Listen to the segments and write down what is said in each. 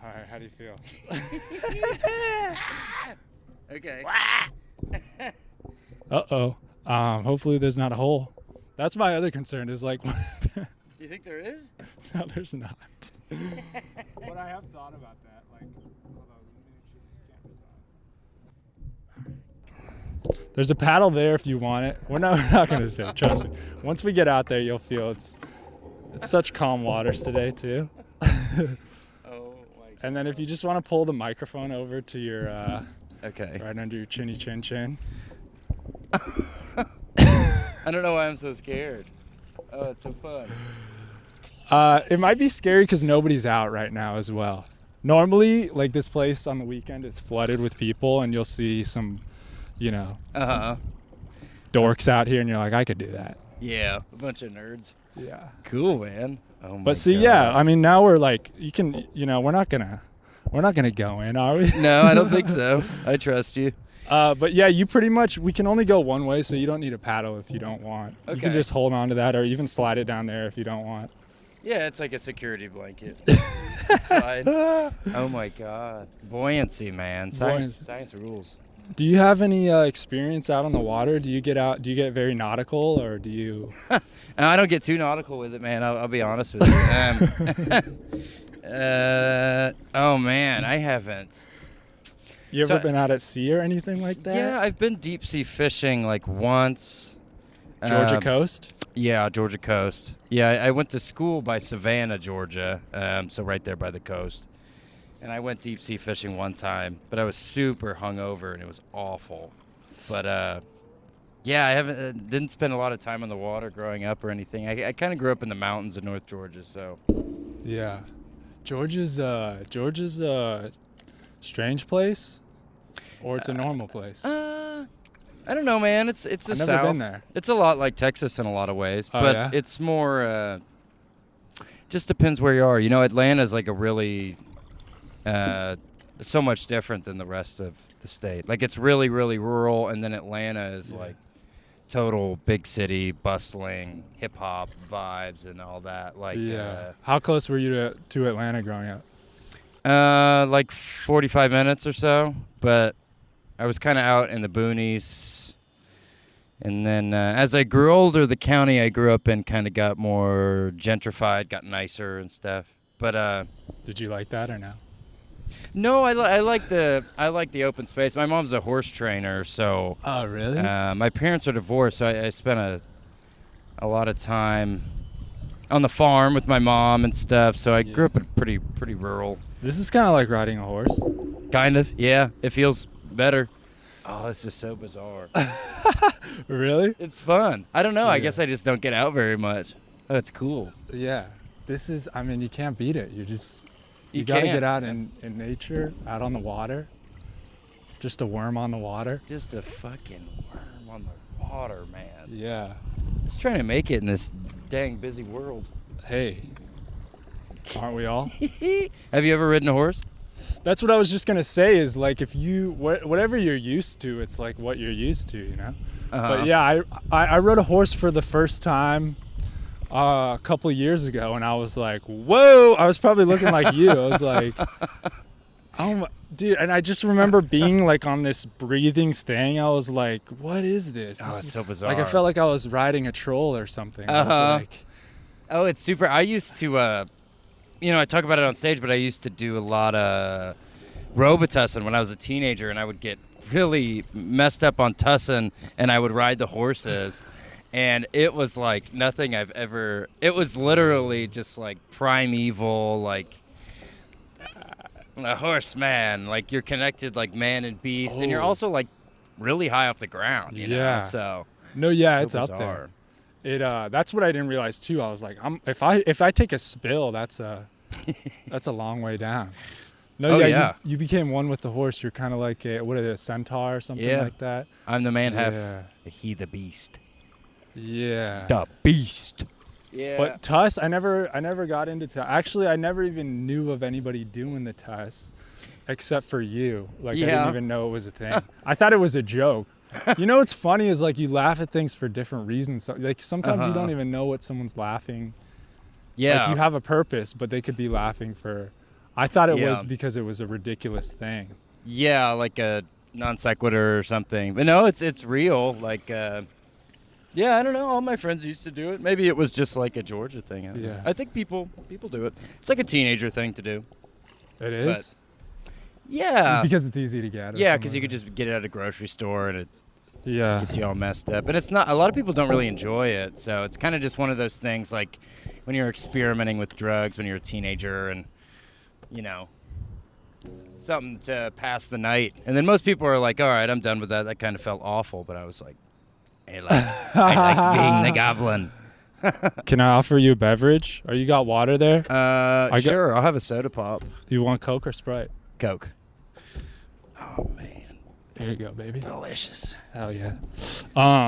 All right, how do you feel? Okay. Uh-oh. Hopefully there's not a hole. That's my other concern is like... You think there is? No, there's not. But I have thought about that. Like, hold on, let me make sure this camera's on. There's a paddle there if you want it. We're not going to say it, trust me. Once we get out there, you'll feel it's such calm waters today, too. Oh, my God. And then if you just want to pull the microphone over to your... Okay. Right under your chinny chin. I don't know why I'm so scared. Oh, it's so fun. It might be scary because nobody's out right now as well. Normally, like this place on the weekend is flooded with people, and you'll see some, dorks out here, and you're like, I could do that. Yeah, a bunch of nerds. Yeah. Cool, man. Oh my But see, God. yeah, I mean, now we're like, you can, we're not gonna go in, are we? No, I don't think so. I trust you. But yeah, we can only go one way, so you don't need a paddle if you don't want. Okay. You can just hold on to that, or even slide it down there if you don't want. Yeah, it's like a security blanket. It's fine. Oh my God. Buoyancy, man. Science rules. Do you have any experience out on the water? Do you get very nautical, or do you? I don't get too nautical with it, man. I'll be honest with you. Oh man, I haven't. You ever been out at sea or anything like that? Yeah, I've been deep sea fishing like once. Georgia coast? Yeah, Georgia coast. Yeah, I went to school by Savannah, Georgia, so right there by the coast. And I went deep sea fishing one time, but I was super hungover and it was awful. But yeah, I didn't spend a lot of time on the water growing up or anything. I kind of grew up in the mountains of North Georgia, so. Yeah, Georgia's a strange place, or it's a normal place. I don't know, man. It's the I've South. never been there. It's a lot like Texas in a lot of ways, Oh, but yeah? it's more. Just depends where you are. Atlanta's like a really, so much different than the rest of the state. Like it's really, really rural, and then Atlanta is like total big city, bustling, hip hop vibes and all that. Like How close were you to Atlanta growing up? like 45 minutes or so, but I was kind of out in the boonies. And then as I grew older, the county I grew up in kind of got more gentrified, got nicer and stuff. But did you like that or no? No, I like the open space. My mom's a horse trainer, so. Oh, really? My parents are divorced, so I spent a lot of time on the farm with my mom and stuff. So I grew up in pretty rural. This is kind of like riding a horse. Kind of, yeah. It feels better. Oh, this is so bizarre. Really? It's fun. I don't know. Yeah. I guess I just don't get out very much. Oh, it's cool. Yeah. This is, I mean, you can't beat it. You You got to can't. get out in nature, out on the water. Just a worm on the water. Just a fucking worm on the water, man. Yeah. Just trying to make it in this dang busy world. Hey. Aren't we all? Have you ever ridden a horse? That's what I was just going to say is like if you, whatever you're used to, it's like what you're used to, But yeah, I rode a horse for the first time a couple of years ago, and I was like, whoa, I was probably looking like you. I was like, oh my, dude. And I just remember being like on this breathing thing. I was like, what is this? Oh, it's so bizarre. Like I felt like I was riding a troll or something. I was like, oh, it's super. I used to, I talk about it on stage, but I used to do a lot of Robitussin when I was a teenager, and I would get really messed up on tussin, and I would ride the horses. And it was like nothing I've ever, it was literally just like primeval, like a horseman, like you're connected like man and beast, and you're also like really high off the ground, you know? So no, yeah, so it's bizarre. up there. That's what I didn't realize too. I was like, if I take a spill, that's a long way down. No, you became one with the horse. You're kind of like a centaur or something like that. I'm the man half, he the beast. Yeah. The beast. Yeah. But tuss, I never got into tuss. Actually, I never even knew of anybody doing the tuss, except for you. Like I didn't even know it was a thing. I thought it was a joke. What's funny is like you laugh at things for different reasons. So, like sometimes you don't even know what someone's laughing. Yeah. Like you have a purpose, but they could be laughing for, I thought it Yeah. was because it was a ridiculous thing. Yeah, like a non sequitur or something. But no, it's real. Like, yeah, I don't know. All my friends used to do it. Maybe it was just like a Georgia thing. I don't know. I think people do it. It's like a teenager thing to do. It is? Yeah. Because it's easy to get. Yeah, because you could just get it at a grocery store and it Yeah. gets you all messed up. And it's not, a lot of people don't really enjoy it. So it's kind of just one of those things like when you're experimenting with drugs when you're a teenager and, you know, something to pass the night. And then most people are like, all right, I'm done with that. That kind of felt awful. But I was like, I like being the goblin. Can I offer you a beverage? Or you got water there? Sure. I'll have a soda pop. You want Coke or Sprite? Coke. Oh, man. Here you go, baby. Delicious. Hell yeah.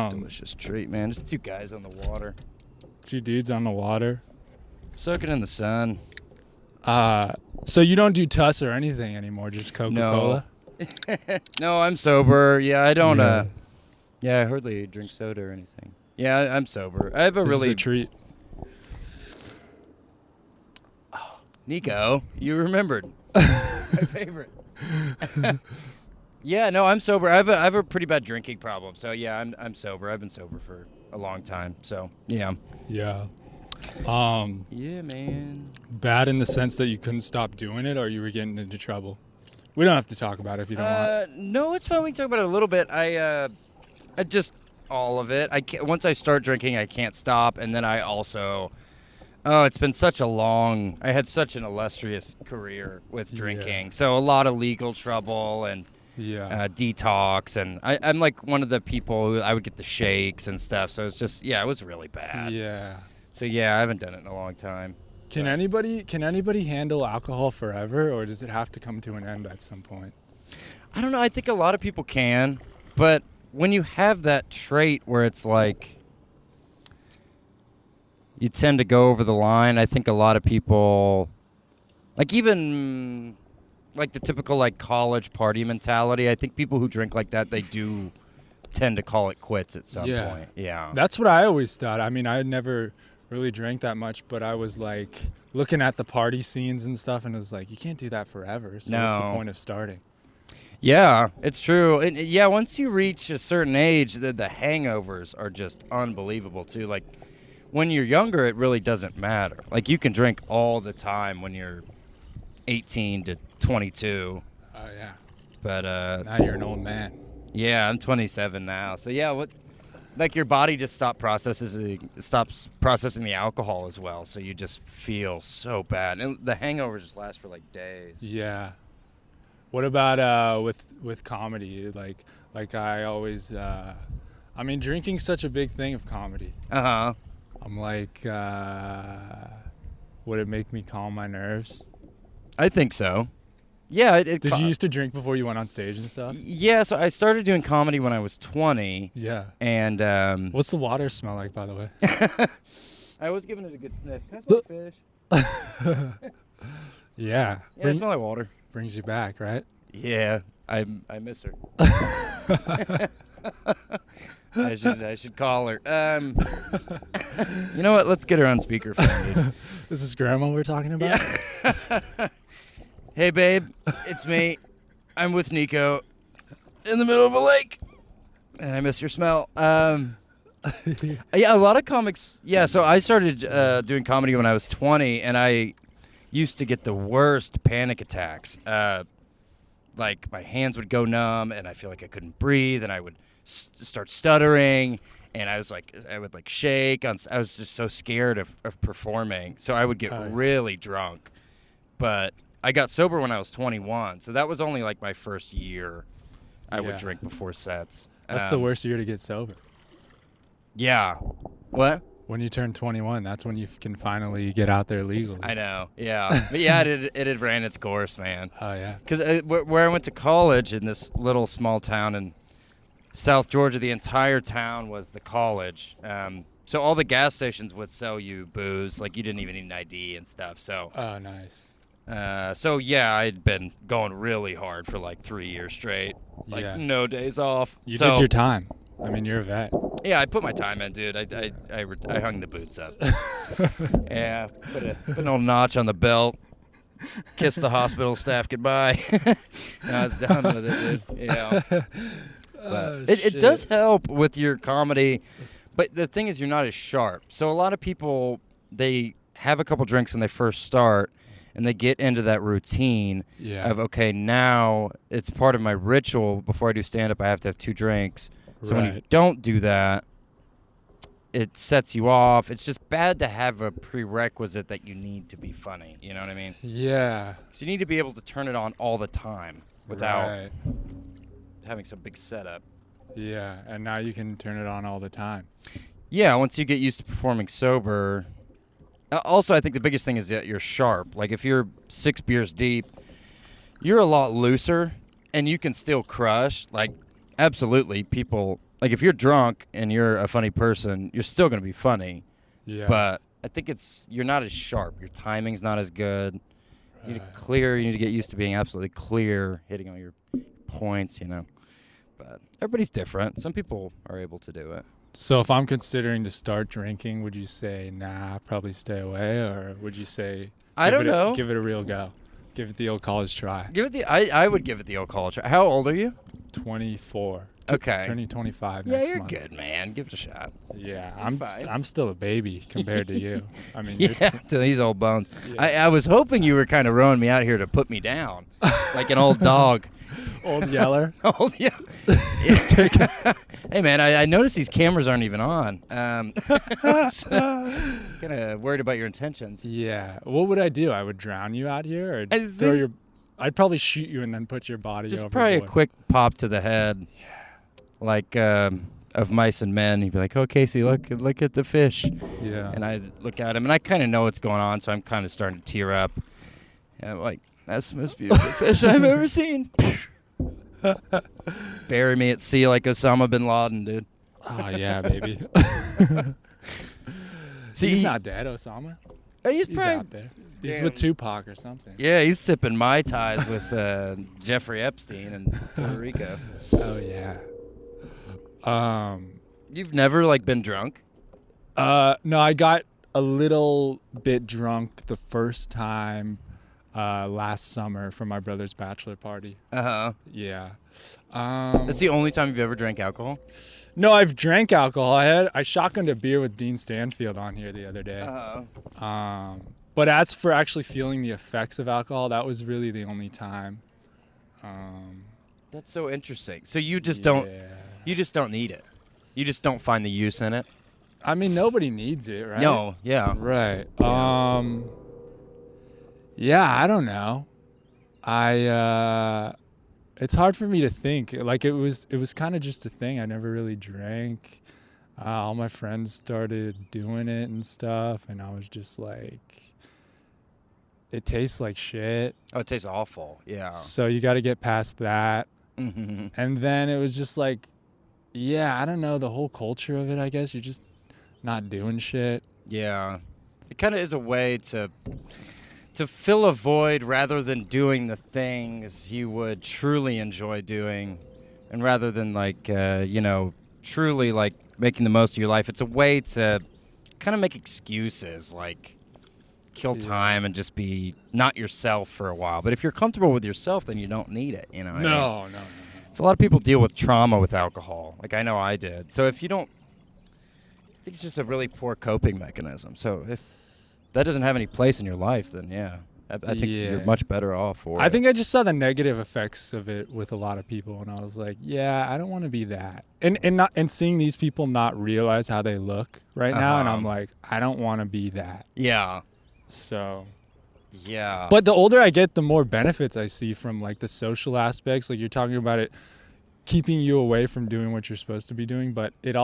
Delicious treat, man. Just 2 guys on the water. 2 dudes on the water. Soaking in the sun. So you don't do Tuss or anything anymore, just Coca-Cola? No, I'm sober. Yeah, I don't, Yeah. I hardly drink soda or anything. Yeah, I'm sober. I have a This really... is a treat. Nico, you remembered. My favorite. Yeah, no, I'm sober. I have a pretty bad drinking problem. So yeah, I'm sober. I've been sober for a long time. So yeah. Yeah. Yeah, man. Bad in the sense that you couldn't stop doing it, or you were getting into trouble. We don't have to talk about it if you don't want. No, it's fine. We can talk about it a little bit. I just all of it. Once I start drinking, I can't stop, and then I also. Oh, it's been such a long. I had such an illustrious career with drinking, so a lot of legal trouble and. Yeah. Detox, and I'm like one of the people who I would get the shakes and stuff. So it's just, it was really bad. Yeah. So yeah, I haven't done it in a long time. Can anybody handle alcohol forever, or does it have to come to an end at some point? I don't know. I think a lot of people can, but when you have that trait where it's like you tend to go over the line, I think a lot of people, like even like the typical like college party mentality, I think people who drink like that, they do tend to call it quits at some point. Yeah. That's what I always thought. I mean, I had never really drank that much, but I was like looking at the party scenes and stuff, and it was like, you can't do that forever. So what's the point of starting? Yeah, it's true. And yeah, once you reach a certain age, the hangovers are just unbelievable too. Like when you're younger, it really doesn't matter. Like you can drink all the time when you're 18 to 22. Oh yeah. But now you're an old man. Yeah, I'm 27 now. So yeah, like your body just stops processing the alcohol as well. So you just feel so bad, and the hangovers just last for like days. Yeah. What about with comedy? Like I always, I mean, drinking's such a big thing of comedy. Uh-huh. I'm like, would it make me calm my nerves? I think so. Yeah. Did you used to drink before you went on stage and stuff? Yeah, so I started doing comedy when I was 20. Yeah. And what's the water smell like, by the way? I was giving it a good sniff. Can I smell fish? Yeah. Yeah, I smell like water. Brings you back, right? Yeah, I miss her. I should call her. You know what? Let's get her on speakerphone, dude. This is Grandma we're talking about? Yeah. Hey, babe. It's me. I'm with Nico in the middle of a lake. And I miss your smell. Yeah, a lot of comics. Yeah, so I started doing comedy when I was 20, and I used to get the worst panic attacks. Like, my hands would go numb, and I feel like I couldn't breathe, and I would start stuttering, and I would shake. I was just so scared of performing, so I would get really drunk. But I got sober when I was 21, so that was only like my first year I would drink before sets. That's the worst year to get sober. Yeah. What? When you turn 21, that's when you can finally get out there legally. I know, yeah. But yeah, it had ran its course, man. Oh, yeah. Because where I went to college in this little small town in South Georgia, the entire town was the college. So all the gas stations would sell you booze. Like, you didn't even need an ID and stuff. So. Oh, nice. So, yeah, I'd been going really hard for like 3 years straight. Like, no days off. You did your time. I mean, you're a vet. Yeah, I put my time in, dude. I hung the boots up. Yeah, put an old notch on the belt. kiss the hospital staff goodbye. I was done with it, dude. Yeah. But it does help with your comedy, but the thing is you're not as sharp. So a lot of people, they have a couple drinks when they first start, and they get into that routine of, okay, now it's part of my ritual. Before I do stand-up, I have to have 2 drinks. So when you don't do that, it sets you off. It's just bad to have a prerequisite that you need to be funny. You know what I mean? Yeah. So you need to be able to turn it on all the time without having some big setup. Yeah, and now you can turn it on all the time. Yeah, once you get used to performing sober. Also, I think the biggest thing is that you're sharp. Like, if you're 6 beers deep, you're a lot looser, and you can still crush. Like, absolutely, people... Like, if you're drunk and you're a funny person, you're still going to be funny. Yeah. But I think you're not as sharp. Your timing's not as good. You need to clear. You need to get used to being absolutely clear, hitting all your points, you know. But everybody's different. Some people are able to do it. So if I'm considering to start drinking, would you say, nah, probably stay away? Or would you say, I don't know. Give it a real go. Give it the old college try. I would give it the old college try. How old are you? 24. Okay. Turning 25 next month. Yeah, you're good, man. Give it a shot. Yeah, I'm still a baby compared to you. I mean, to these old bones. Yeah. I was hoping you were kind of rowing me out here to put me down, like an old dog. Old yeller. Old yeah. Hey, man, I noticed these cameras aren't even on. Kind of worried about your intentions. Yeah. What would I do? I would drown you out here, or I'd probably shoot you and then put your body just overboard. Probably a quick pop to the head. Yeah. Like of Mice and Men. He'd be like, "Oh, Casey, look at the fish." Yeah. And I look at him, and I kind of know what's going on, so I'm kind of starting to tear up. And I'm like, "That's the most beautiful fish I've ever seen." Bury me at sea like Osama bin Laden, dude. Oh yeah, baby. See, he's not dead, Osama. He's out there. He's with Tupac or something. Yeah, he's sipping Mai Tais with Jeffrey Epstein in Puerto Rico. Oh yeah. You've never been drunk? No, I got a little bit drunk the first time last summer for my brother's bachelor party. Yeah. That's the only time you've ever drank alcohol? No, I've drank alcohol. I shotgunned a beer with Dean Stanfield on here the other day. But as for actually feeling the effects of alcohol, that was really the only time. That's so interesting. So you just don't need it. You just don't find the use in it. I mean, nobody needs it, right? No, yeah. Right. Yeah, I don't know. It's hard for me to think. Like it was kind of just a thing. I never really drank. All my friends started doing it and stuff, and I was just like, it tastes like shit. Oh, it tastes awful. Yeah. So you got to get past that. Mm-hmm. And then it was just like, yeah, I don't know, the whole culture of it, I guess. You're just not doing shit. Yeah. It kind of is a way to fill a void rather than doing the things you would truly enjoy doing. And rather than truly making the most of your life, it's a way to kind of make excuses, like kill time and just be not yourself for a while. But if you're comfortable with yourself, then you don't need it, you know? No. So a lot of people deal with trauma with alcohol. Like I know I did. So if you don't, I think it's just a really poor coping mechanism. So if that doesn't have any place in your life, then I think you're much better off for it. I think I just saw the negative effects of it with a lot of people, and I was like, yeah, I don't want to be that. And seeing these people not realize how they look right now, and I'm like, I don't want to be that. Yeah. So. Yeah. But the older I get, the more benefits I see from the social aspects. Like you're talking about it keeping you away from doing what you're supposed to be doing, but it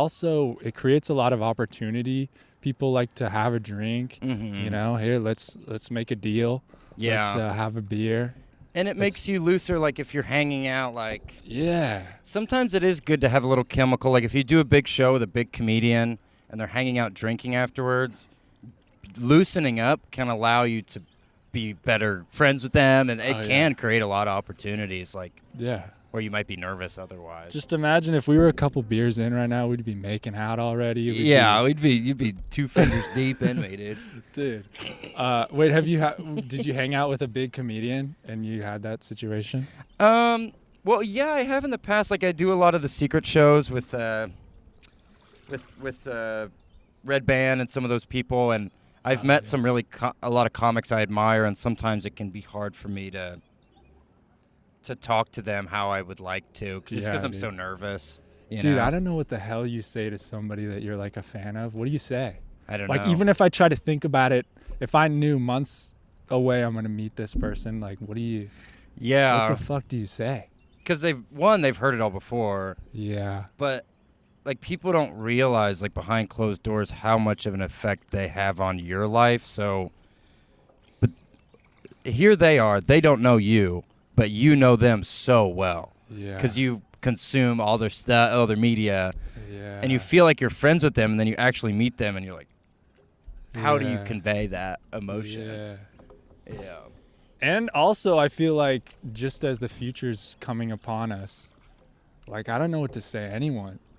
creates a lot of opportunity. People like to have a drink, here, let's make a deal. Yeah. Let's have a beer. And it makes you looser, if you're hanging out, Yeah. Sometimes it is good to have a little chemical. Like if you do a big show with a big comedian and they're hanging out drinking afterwards, loosening up can allow you to be better friends with them, and it can create a lot of opportunities. or you might be nervous otherwise. Just imagine if we were a couple beers in right now, we'd be making out already. You'd be 2 fingers deep in me, dude. Dude. Wait, did you hang out with a big comedian and you had that situation? Well, yeah, I have in the past. Like, I do a lot of the secret shows with Red Band and some of those people, and I've met some a lot of comics I admire, and sometimes it can be hard for me to talk to them how I would like to, just because I'm so nervous. Dude, I don't know what the hell you say to somebody that you're like a fan of. What do you say? I don't know. Like, even if I try to think about it, if I knew months away I'm gonna meet this person, like, what the fuck do you say? Because they've heard it all before. Yeah. But like, people don't realize, like, behind closed doors how much of an effect they have on your life. So, but here they are. They don't know you, but you know them so well. Yeah. Because you consume all their stuff, all their media. Yeah. And you feel like you're friends with them, and then you actually meet them, and you're like, how do you convey that emotion? Yeah. And also, I feel like just as the future's coming upon us, like, I don't know what to say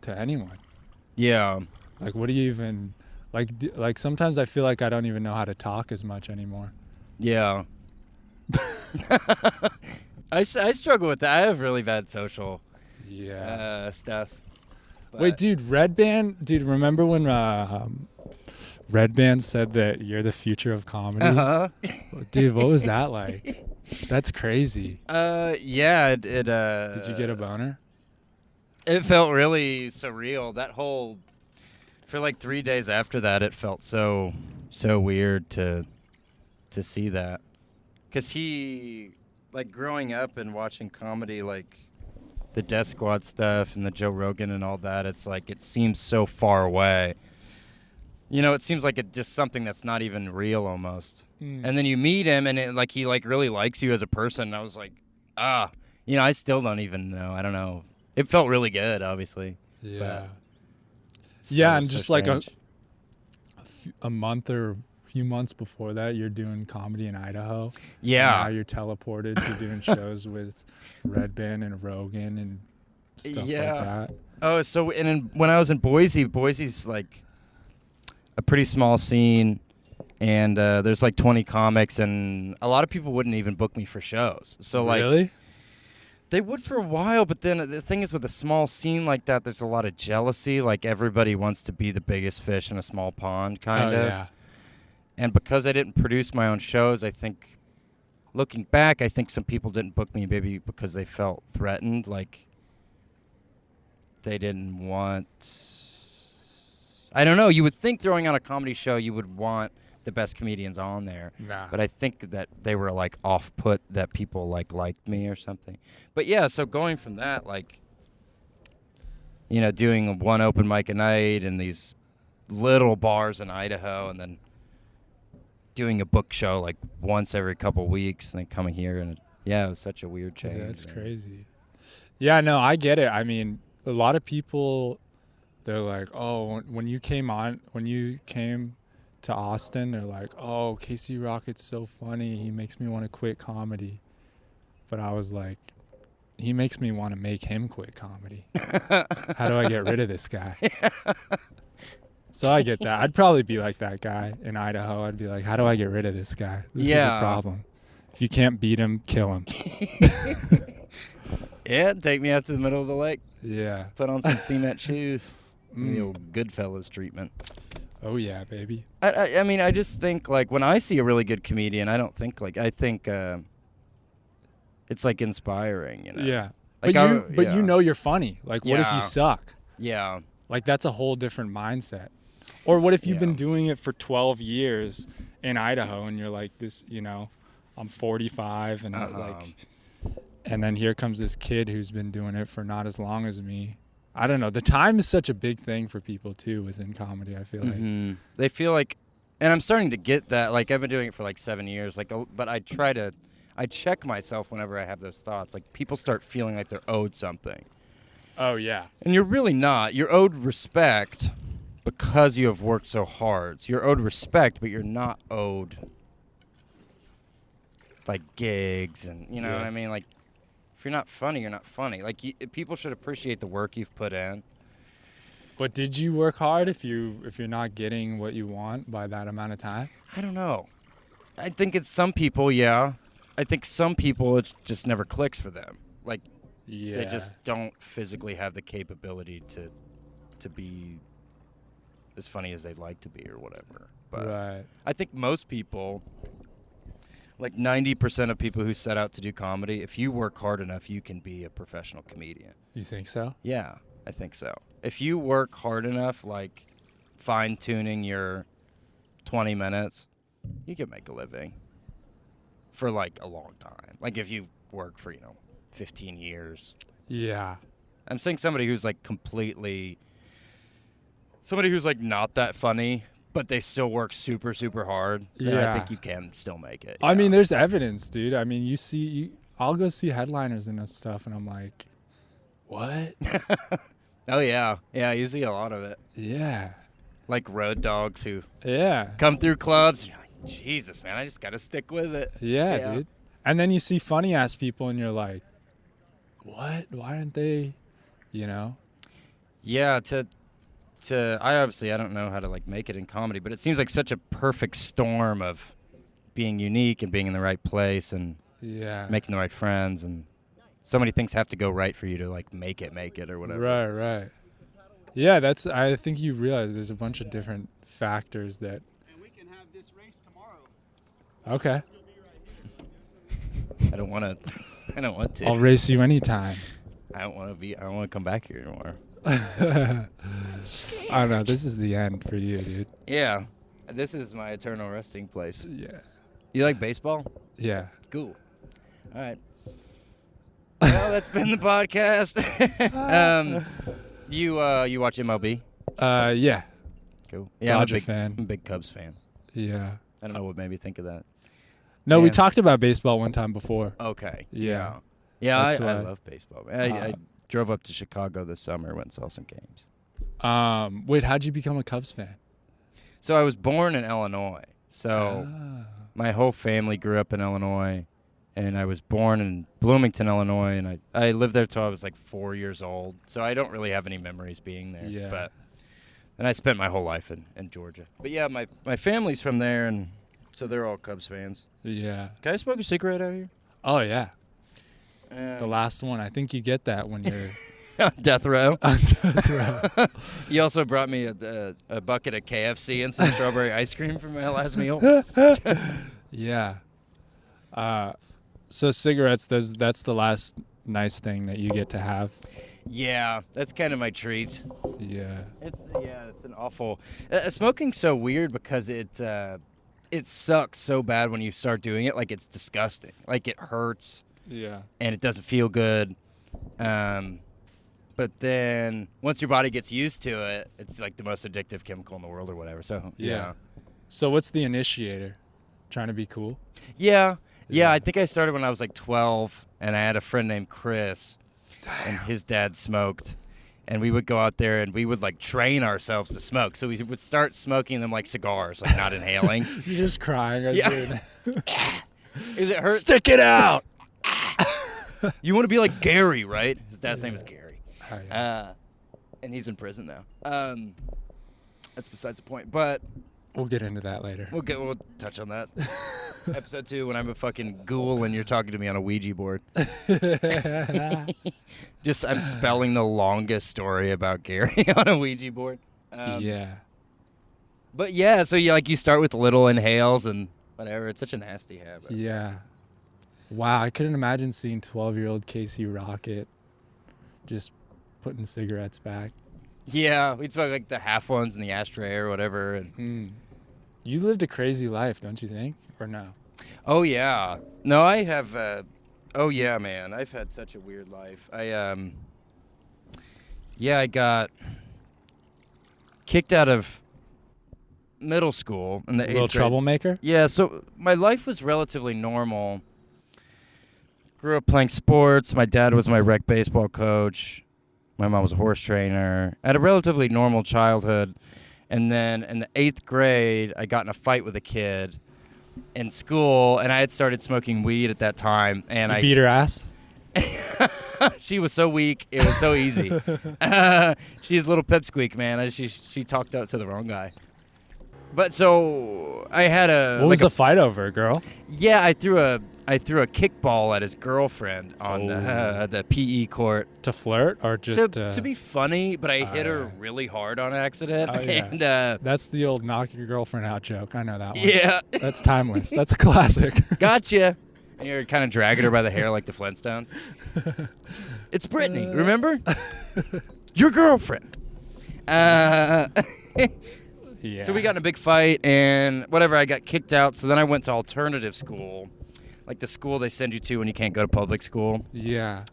to anyone. Yeah. Like, what do you even, like sometimes I feel like I don't even know how to talk as much anymore. Yeah. I struggle with that. I have really bad social stuff. But Wait, dude, Red Band, remember when Red Band said that you're the future of comedy? Uh-huh. Dude, what was that like? That's crazy. Yeah, it Did you get a boner? It felt really surreal. For like 3 days after that, it felt so weird to see that. Because he, like, growing up and watching comedy, like the Death Squad stuff and the Joe Rogan and all that, it's like, it seems so far away. You know, it seems like it's just something that's not even real almost. And then you meet him, and he really likes you as a person. And I was like, I still don't even know. I don't know. It felt really good, obviously. Yeah. And just like a month or a few months before that, you're doing comedy in Idaho. Yeah. And now you're teleported to doing shows with Red Band and Rogan and stuff like that. Oh, so when I was in Boise's like a pretty small scene, and there's like 20 comics, and a lot of people wouldn't even book me for shows. So like, really? They would for a while, but then the thing is, with a small scene like that, there's a lot of jealousy. Like, everybody wants to be the biggest fish in a small pond, kind of. Yeah. And because I didn't produce my own shows, I think, looking back, I think some people didn't book me maybe because they felt threatened. Like, they didn't want... I don't know. You would think throwing on a comedy show, you would want the best comedians on there. Nah. But I think that they were like off-put, that people liked me or something. But yeah, so going from that, like, doing one open mic a night in these little bars in Idaho, and then doing a book show like once every couple weeks, and then coming here, and it was such a weird change. Yeah, that's crazy. Yeah, no, I get it. I mean, a lot of people, they're like, oh, when you came to Austin, they're like, oh, Casey Rocket's so funny, he makes me want to quit comedy. But I was like, he makes me want to make him quit comedy. How do I get rid of this guy? So I get that. I'd probably be like that guy in Idaho. I'd be like, how do I get rid of this guy? This is a problem. If you can't beat him, kill him. Yeah, take me out to the middle of the lake. Yeah. Put on some cement shoes. The old Goodfellas treatment. Oh, yeah, baby. I mean, I just think, like, when I see a really good comedian, I think it's, like, inspiring, Yeah. Like, but you know you're funny. Like, what if you suck? Yeah. Like, that's a whole different mindset. Or what if you've been doing it for 12 years in Idaho, and you're like, this, I'm 45, and and then here comes this kid who's been doing it for not as long as me. I don't know. The time is such a big thing for people, too, within comedy, I feel like. They feel like, and I'm starting to get that. Like, I've been doing it for, like, 7 years. Like, but I check myself whenever I have those thoughts. Like, people start feeling like they're owed something. Oh, yeah. And you're really not. You're owed respect because you have worked so hard. So you're owed respect, but you're not owed, like, gigs and, what I mean? Like, If you're not funny, you're not funny. Like, people should appreciate the work you've put in. But did you work hard if you're not getting what you want by that amount of time? I don't know. I think it's some people, yeah. I think some people, it just never clicks for them. Like, Yeah. they just don't physically have the capability to be as funny as they'd like to be or whatever. But Right. I think most people, like 90% of people who set out to do comedy, if you work hard enough, you can be a professional comedian. You think so? Yeah, I think so. If you work hard enough, like fine-tuning your 20 minutes, you can make a living for like a long time. Like if you work for, 15 years. Yeah. I'm saying somebody who's like not that funny, but they still work super, super hard. Then Yeah. I think you can still make it. I mean, there's evidence, dude. I mean, I'll go see headliners and stuff, and I'm like, what? Oh, yeah. Yeah, you see a lot of it. Yeah. Like road dogs who Yeah. come through clubs. And you're like, Jesus, man, I just got to stick with it. Yeah, dude. And then you see funny ass people, and you're like, what? Why aren't they, Yeah, I don't know how to like make it in comedy, but it seems like such a perfect storm of being unique and being in the right place and Yeah. making the right friends, and so many things have to go right for you to like make it or whatever. Right. Yeah, I think you realize there's a bunch of different factors that. And we can have this race tomorrow. Okay. I don't want to. I'll race you anytime. I don't want to come back here anymore. I don't know. This is the end for you, dude. Yeah. This is my eternal resting place. Yeah. You like baseball? Yeah. Cool. All right. Well, that's been the podcast. You watch MLB? Yeah. Cool. Yeah, Dodger fan. I'm a big Cubs fan. Yeah. I don't know what made me think of that. No, we Yeah. talked about baseball one time before. Okay. Yeah. Yeah, That's I why. love baseball. I drove up to Chicago this summer, went and saw some games. Wait, how'd you become a Cubs fan? So I was born in Illinois. So my whole family grew up in Illinois, and I was born in Bloomington, Illinois, and I lived there till I was like 4 years old. So I don't really have any memories being there. Yeah. But and I spent my whole life in Georgia. But yeah, my family's from there, and so they're all Cubs fans. Yeah. Can I smoke a cigarette out here? Oh, yeah. The last one. I think you get that when you're Death row. on death row. You also brought me a bucket of KFC and some strawberry ice cream for my last meal. Yeah. So cigarettes, that's the last nice thing that you get to have. Yeah, that's kind of my treat. Yeah. It's an awful. Smoking's so weird because it sucks so bad when you start doing it. Like it's disgusting. Like it hurts Yeah. and it doesn't feel good. But then once your body gets used to it, it's like the most addictive chemical in the world or whatever. So yeah. So what's the initiator? Trying to be cool? Yeah. Yeah. I think I started when I was like 12, and I had a friend named Chris, and his dad smoked, and we would go out there and we would like train ourselves to smoke. So we would start smoking them like cigars, like not inhaling. You're just crying. As Yeah. you're- Is it hurt? Stick it out. You want to be like Gary, right? His dad's name is Gary. Oh, yeah. And he's in prison now. That's besides the point. But We'll get into that later. we'll touch on that. Episode 2, when I'm a fucking ghoul and you're talking to me on a Ouija board. Just I'm spelling the longest story about Gary on a Ouija board. Yeah. But yeah, so you start with little inhales and whatever. It's such a nasty habit. Yeah. Wow, I couldn't imagine seeing 12-year-old Casey Rocket just putting cigarettes back. Yeah, we'd smoke like the half ones in the ashtray or whatever. And You lived a crazy life, don't you think? Or no? oh yeah, no, I have. Oh yeah, man, I've had such a weird life. I got kicked out of middle school in the A little 8th grade. troublemaker? Yeah, so my life was relatively normal. Grew up playing sports. My dad was my rec baseball coach. My mom was a horse trainer. I had a relatively normal childhood. And then in the 8th grade, I got in a fight with a kid in school, and I had started smoking weed at that time. And You beat her ass? She was so weak. It was so easy. She's a little pipsqueak, man. She talked out to the wrong guy. But so I had a. What was the fight over, girl? Yeah, I threw a kickball at his girlfriend on the PE court. To flirt or just to be funny, but I hit her really hard on accident. Oh, yeah. And that's the old knock your girlfriend out joke. I know that one. yeah, That's timeless. That's a classic. gotcha. And you're kind of dragging her by the hair like the Flintstones. It's Brittany, remember? Your girlfriend. Yeah. So we got in a big fight and whatever, I got kicked out. So then I went to alternative school, like the school they send you to when you can't go to public school. Yeah.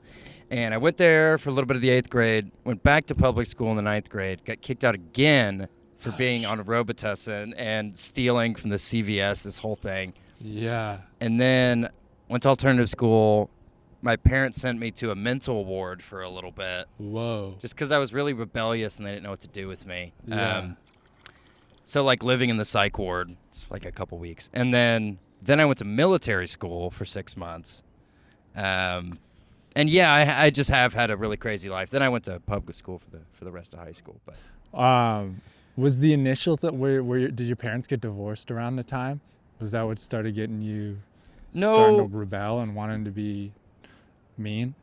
And I went there for a little bit of the 8th grade, went back to public school in the 9th grade, got kicked out again for being on a Robitussin and stealing from the CVS, this whole thing. Yeah. And then went to alternative school. My parents sent me to a mental ward for a little bit. Whoa. Just because I was really rebellious and they didn't know what to do with me. Yeah. So like living in the psych ward for like a couple weeks. And then I went to military school for 6 months. And yeah, I just have had a really crazy life. Then I went to public school for the rest of high school. But was the initial did your parents get divorced around the time? Was that what started getting you starting to rebel and wanting to be mean?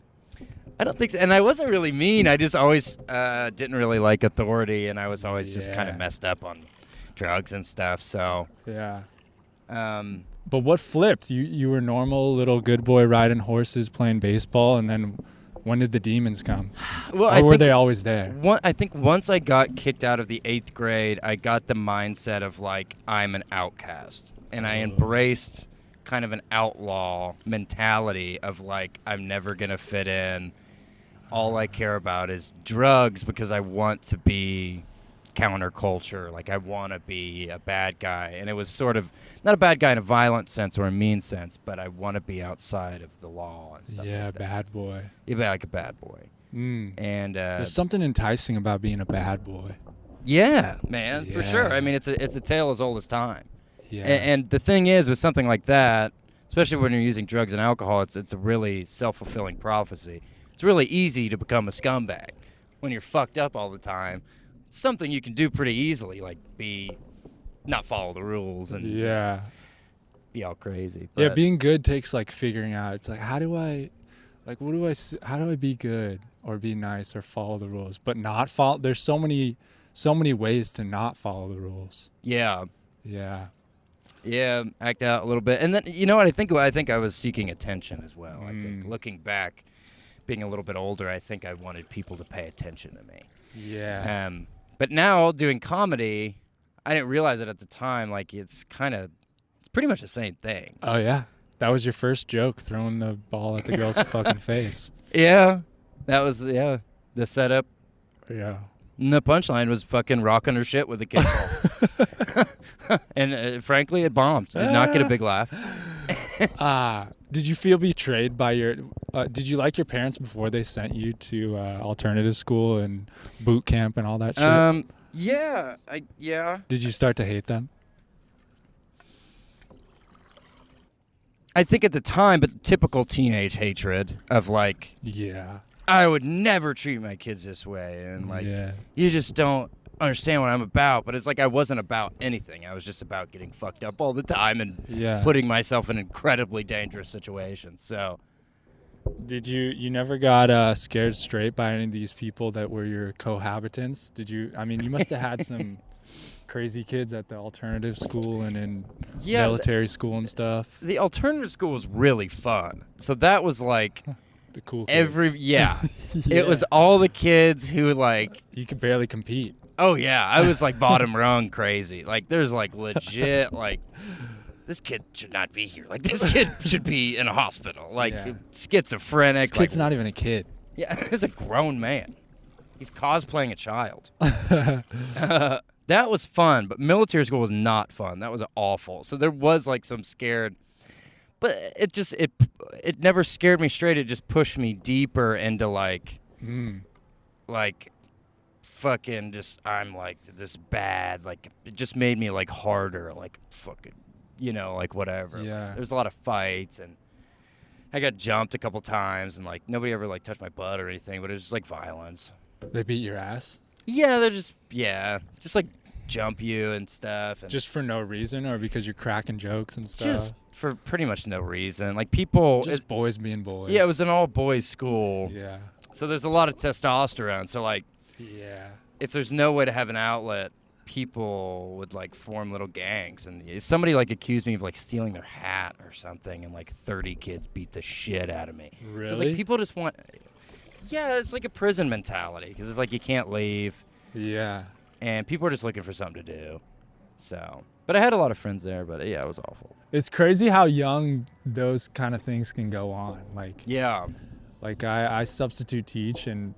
I don't think so. And I wasn't really mean. I just always didn't really like authority, and I was always just kind of messed up on drugs and stuff. So yeah. But what flipped? You were normal little good boy riding horses, playing baseball, and then when did the demons come? Well, or were they always there? I think once I got kicked out of the 8th grade, I got the mindset of like I'm an outcast, and I embraced kind of an outlaw mentality of like I'm never gonna fit in. All I care about is drugs because I want to be counterculture. Like I want to be a bad guy, and it was sort of not a bad guy in a violent sense or a mean sense, but I want to be outside of the law and stuff. Yeah, like that. bad boy. Yeah, like a bad boy. And there's something enticing about being a bad boy. Yeah, man, for sure. I mean, it's a tale as old as time. Yeah. And the thing is, with something like that, especially when you're using drugs and alcohol, it's a really self-fulfilling prophecy. It's really easy to become a scumbag when you're fucked up all the time. It's something you can do pretty easily, like not follow the rules and be all crazy. But yeah, being good takes like figuring out. It's like how do I be good or be nice or follow the rules, but not follow. There's so many ways to not follow the rules. Yeah. Yeah. Yeah, act out a little bit. And then, you know what, I think I was seeking attention as well. I think looking back, being a little bit older, I think I wanted people to pay attention to me. Yeah. But now, doing comedy, I didn't realize it at the time, like, it's pretty much the same thing. Oh, yeah. That was your first joke, throwing the ball at the girl's fucking face. Yeah. That was, the setup. Yeah. And the punchline was fucking rocking her shit with a kickball. And frankly, it bombed. Did not get a big laugh. Did you feel betrayed by did you like your parents before they sent you to alternative school and boot camp and all that shit? Yeah. Did you start to hate them? I think at the time, but typical teenage hatred of like, I would never treat my kids this way, and like, you just don't understand what I'm about. But it's like I wasn't about anything. I was just about getting fucked up all the time and putting myself in incredibly dangerous situations. So, did you never got scared straight by any of these people that were your cohabitants? Did you? I mean, you must have had some crazy kids at the alternative school and in military school and stuff. The alternative school was really fun. So that was like the cool kids. It was all the kids who like you could barely compete. Oh yeah, I was like bottom rung crazy. Like there's like legit like this kid should not be here. Like this kid should be in a hospital. Like schizophrenic. This kid's not even a kid. Yeah, he's a grown man. He's cosplaying a child. That was fun, but military school was not fun. That was awful. So there was like some scared, but it never scared me straight. It just pushed me deeper into like fucking just I'm like this bad. Like it just made me like harder. Like fucking, like whatever. Yeah. There's a lot of fights and I got jumped a couple times, and like nobody ever like touched my butt or anything, but it was just like violence. They beat your ass? Yeah, they're just like jump you and stuff. And Just for no reason, or because you're cracking jokes and stuff? just for pretty much no reason. Like people, Just boys being boys. yeah, it was an all boys school. Yeah. So there's a lot of testosterone. So like, Yeah. if there's no way to have an outlet, people would like form little gangs. And somebody like accused me of like stealing their hat or something, and like 30 kids beat the shit out of me. Really? It's like people just want. Yeah, it's like a prison mentality because it's like you can't leave, Yeah. and people are just looking for something to do. So, but I had a lot of friends there, but yeah, it was awful. It's crazy how young those kind of things can go on. Yeah. Like I substitute teach, and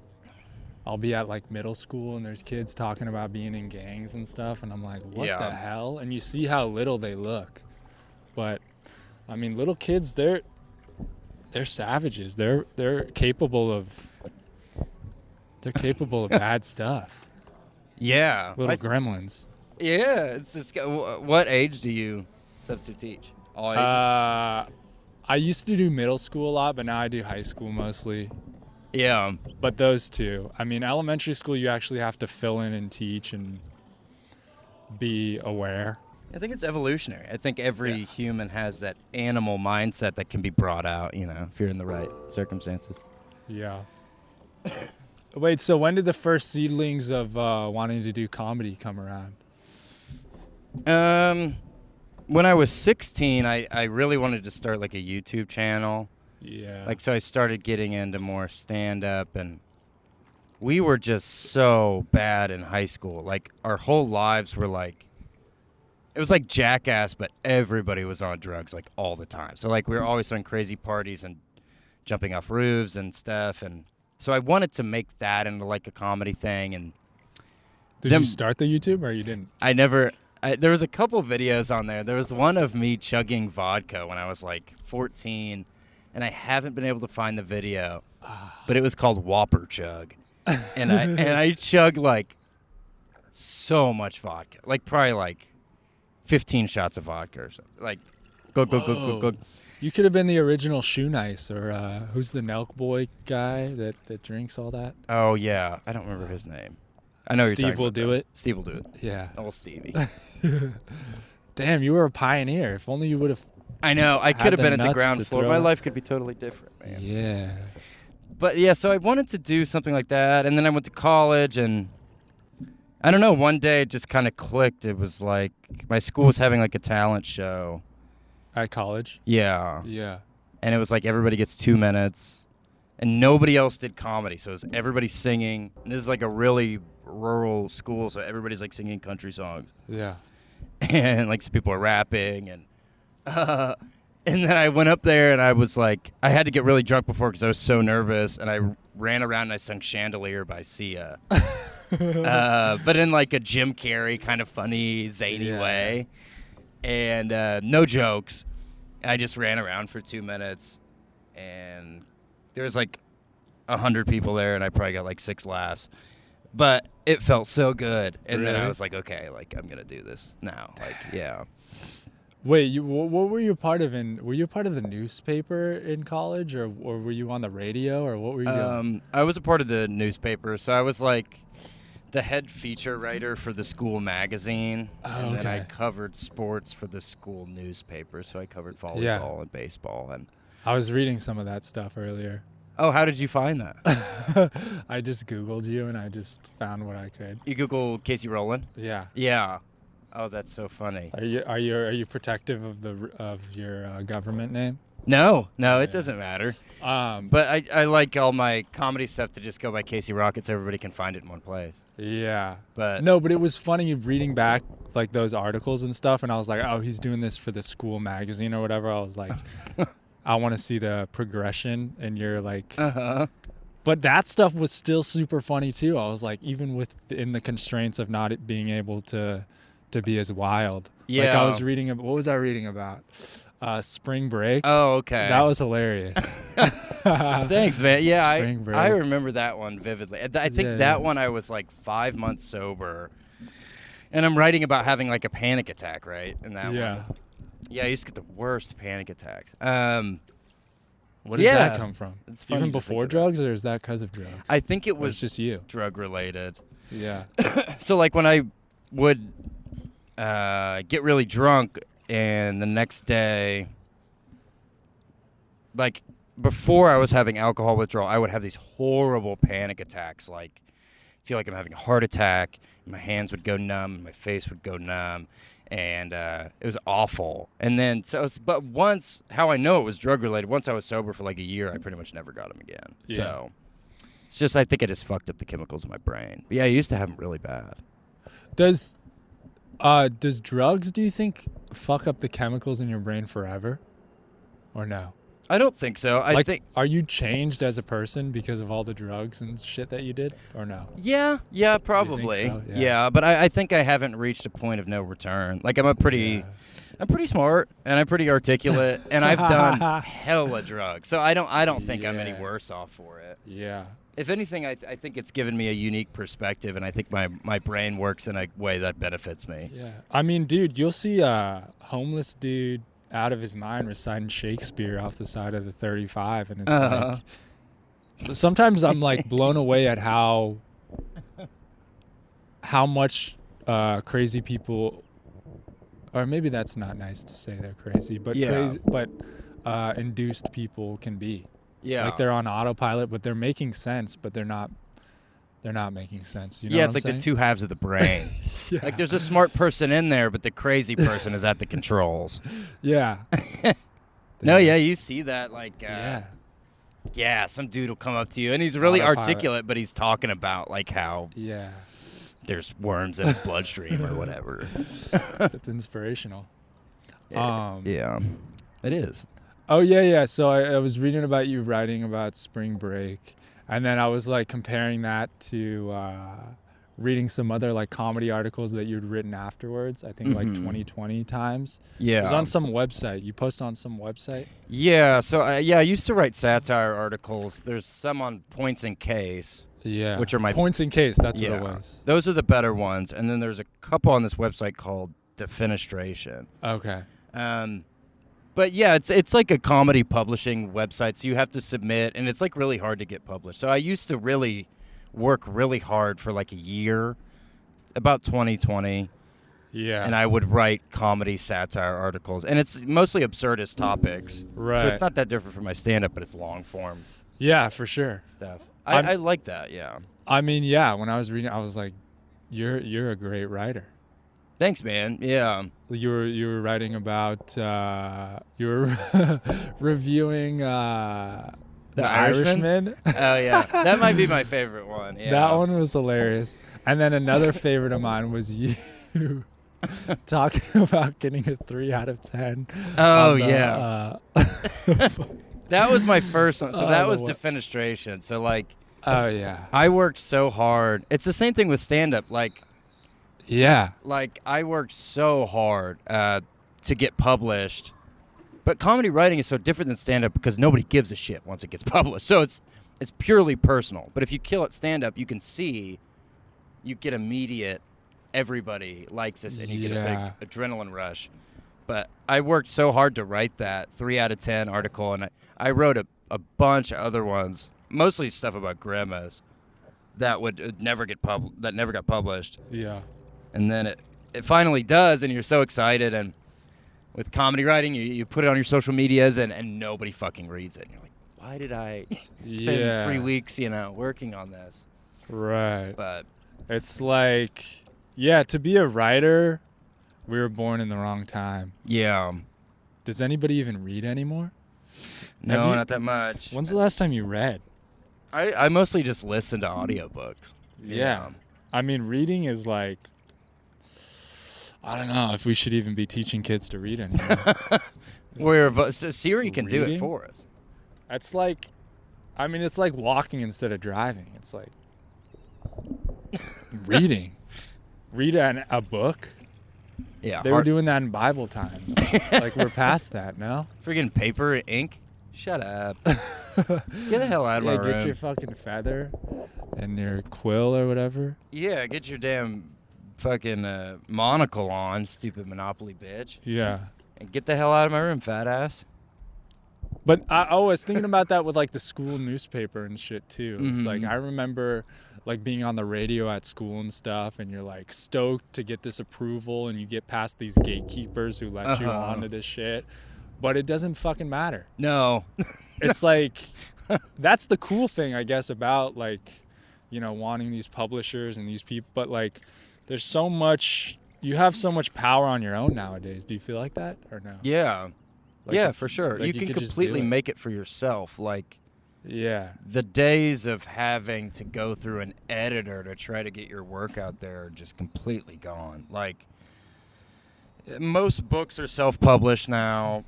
I'll be at like middle school, and there's kids talking about being in gangs and stuff, and I'm like, what Yeah. the hell? And you see how little they look. But I mean, little kids, they're savages. They're capable of bad stuff. Yeah. Little gremlins. Yeah. It's just, what age do you substitute teach? All ages? I used to do middle school a lot, but now I do high school mostly. Yeah. But those two. I mean, elementary school, you actually have to fill in and teach and be aware. I think it's evolutionary. I think every human has that animal mindset that can be brought out, if you're in the right circumstances. Yeah. Wait, so when did the first seedlings of wanting to do comedy come around? When I was 16, I really wanted to start like a YouTube channel. Yeah. So I started getting into more stand-up, and we were just so bad in high school. Like, our whole lives were like, it was like Jackass, but everybody was on drugs, like, all the time. So, like, we were always throwing crazy parties and jumping off roofs and stuff. And so I wanted to make that into, like, a comedy thing. And Did you start the YouTube, or you didn't? There was a couple videos on there. There was one of me chugging vodka when I was, like, 14, and I haven't been able to find the video. But it was called Whopper Chug. And I chugged, like, so much vodka. Like, probably, like, 15 shots of vodka or something. Like, go. You could have been the original Shoe Nice, or who's the Nelk Boy guy that drinks all that? Oh, yeah. I don't remember his name. I know Steve will do it. Steve will do it. Yeah. Oh, Stevie. Damn, you were a pioneer. If only you would have. I know. I could have been at the nuts ground to floor. throw My it. life could be totally different, man. Yeah. But, yeah, so I wanted to do something like that. And then I went to college, and I don't know. One day it just kind of clicked. It was like my school was having like a talent show. At college? Yeah. Yeah. And it was like everybody gets 2 minutes, and nobody else did comedy. So it was everybody singing. And this is like a really rural school, so everybody's like singing country songs. Yeah. And like some people are rapping, and then I went up there, and I was like, I had to get really drunk before because I was so nervous, and I ran around and I sung Chandelier by Sia. But in like a Jim Carrey kind of funny, zany way. And no jokes. I just ran around for 2 minutes, and there was like 100 people there, and I probably got like 6 laughs. But it felt so good. And then I was like, okay, like I'm going to do this now. Like, yeah. Wait, what were you part of were you part of the newspaper in college, or were you on the radio, or what were you doing? I was a part of the newspaper, so I was like the head feature writer for the school magazine, and then I covered sports for the school newspaper, so I covered volleyball and baseball. And I was reading some of that stuff earlier. Oh, how did you find that? I just Googled you, and I just found what I could. You Googled Casey Rowland? Yeah. Yeah. Oh, that's so funny. Are you protective of your government name? No, it doesn't matter. But I like all my comedy stuff to just go by Casey Rocket, so everybody can find it in one place. Yeah. But it was funny reading back like those articles and stuff, and I was like, oh, he's doing this for the school magazine or whatever. I was like, I want to see the progression, and you're like, But that stuff was still super funny too. I was like, even within the constraints of not being able to be as wild. Yeah. Like I was reading, what was I reading about? Spring Break. Oh, okay. That was hilarious. Thanks, man. Yeah, I remember that one vividly. I think that one I was like 5 months sober, and I'm writing about having like a panic attack, right? And that one. Yeah, I used to get the worst panic attacks. What does Yeah. that come from? It's funny Even to think before of that. drugs, or is that because of drugs? I think it Or it's was just you. drug related. Yeah. So like when I would get really drunk and the next day, like before I was having alcohol withdrawal, I would have these horrible panic attacks, like feel like I'm having a heart attack. My hands would go numb, my face would go numb, and it was awful. And then but once, how I know it was drug related, once I was sober for like a year, I pretty much never got them again. Yeah. So it's just, I think I just fucked up the chemicals in my brain. But yeah, I used to have them really bad. Does drugs, do you think, fuck up the chemicals in your brain forever, or no? I don't think so. I think are you changed as a person because of all the drugs and shit that you did, or no? yeah, probably. so? Yeah. Yeah, but I think I haven't reached a point of no return. Like I'm pretty smart and I'm pretty articulate and I've done hella drugs. So I don't think I'm any Yeah. worse off for it. Yeah. If anything, I think it's given me a unique perspective, and I think my brain works in a way that benefits me. Yeah. I mean, dude, you'll see a homeless dude out of his mind reciting Shakespeare off the side of the 35, and it's like, sometimes I'm like blown away at how much crazy people, or maybe that's not nice to say they're crazy, but induced people can be. Yeah. Like they're on autopilot, but they're making sense, but they're not making sense. You know Yeah, what it's I'm like saying? the two halves of the brain. Yeah. Like there's a smart person in there, but the crazy person is at the controls. Yeah. No, yeah, you see that. Like, Yeah. some dude will come up to you, and he's really Autopilot. articulate, but he's talking about like how Yeah. there's worms in his bloodstream or whatever. It's inspirational. Yeah, it is. Oh, yeah. So I was reading about you writing about spring break, and then I was like comparing that to reading some other like comedy articles that you'd written afterwards. I think like 2020 times. Yeah. It was on some website. You post on some website? Yeah, so I used to write satire articles. There's some on Points and Case. Yeah. Which are my Points in Case. That's what it was. Those are the better ones. And then there's a couple on this website called Defenestration. Okay. But yeah, it's like a comedy publishing website, so you have to submit, and it's like really hard to get published. So I used to really work really hard for like a year, about 2020. Yeah. And I would write comedy satire articles, and it's mostly absurdist topics. Right. So it's not that different from my stand-up, but it's long form Yeah, for sure. stuff. I like that. Yeah. I mean, yeah. When I was reading, I was like, "You're a great writer." Thanks, man. Yeah. You were writing about you were reviewing The Irishman. Oh yeah, that might be my favorite one. Yeah. That one was hilarious. And then another favorite of mine was you talking about getting a 3 out of 10. Oh on the, yeah. That was my first one. So that was the Defenestration. So like, oh yeah. I worked so hard. It's the same thing with stand-up. Yeah. Like I worked so hard to get published, but comedy writing is so different than stand-up because nobody gives a shit once it gets published. So it's purely personal. But if you kill at stand-up, you can see, you get immediate, everybody likes this, and you get a big adrenaline rush. But I worked so hard to write that 3 out of 10 article, and I wrote a bunch of other ones, mostly stuff about Grimace that would never got published. Yeah. And then it finally does, and you're so excited. And with comedy writing, you put it on your social medias, and nobody fucking reads it. And you're like, why did I spend 3 weeks, working on this? Right. But it's like, yeah, to be a writer, we were born in the wrong time. yeah, Does anybody even read anymore? no, not that much. When's the last time you read? I mostly just listen to audiobooks. Yeah. I mean, reading is like, I don't know if we should even be teaching kids to read anymore. Siri can do it Reading? for us. It's like, I mean, it's like walking instead of driving. It's like reading. Read a book. Yeah, They were doing that in Bible times. Like, we're past that now. friggin' paper and ink. Shut up. Get the hell out of my room. Get your fucking feather and your quill or whatever. Yeah, get your damn fucking monocle on, stupid Monopoly bitch. Yeah. And get the hell out of my room, fat ass. But I was thinking about that with like the school newspaper and shit too. It's like I remember like being on the radio at school and stuff, and you're like stoked to get this approval, and you get past these gatekeepers who let you onto this shit, but it doesn't fucking matter. No. It's like that's the cool thing, I guess, about like, you know, wanting these publishers and these people, but like there's so much, you have so much power on your own nowadays. Do you feel like that or no? Yeah. Like yeah, if- for sure. like you you can could just completely do it. make it for yourself. Like, Yeah. the days of having to go through an editor to try to get your work out there are just completely gone. Like, most books are self-published now.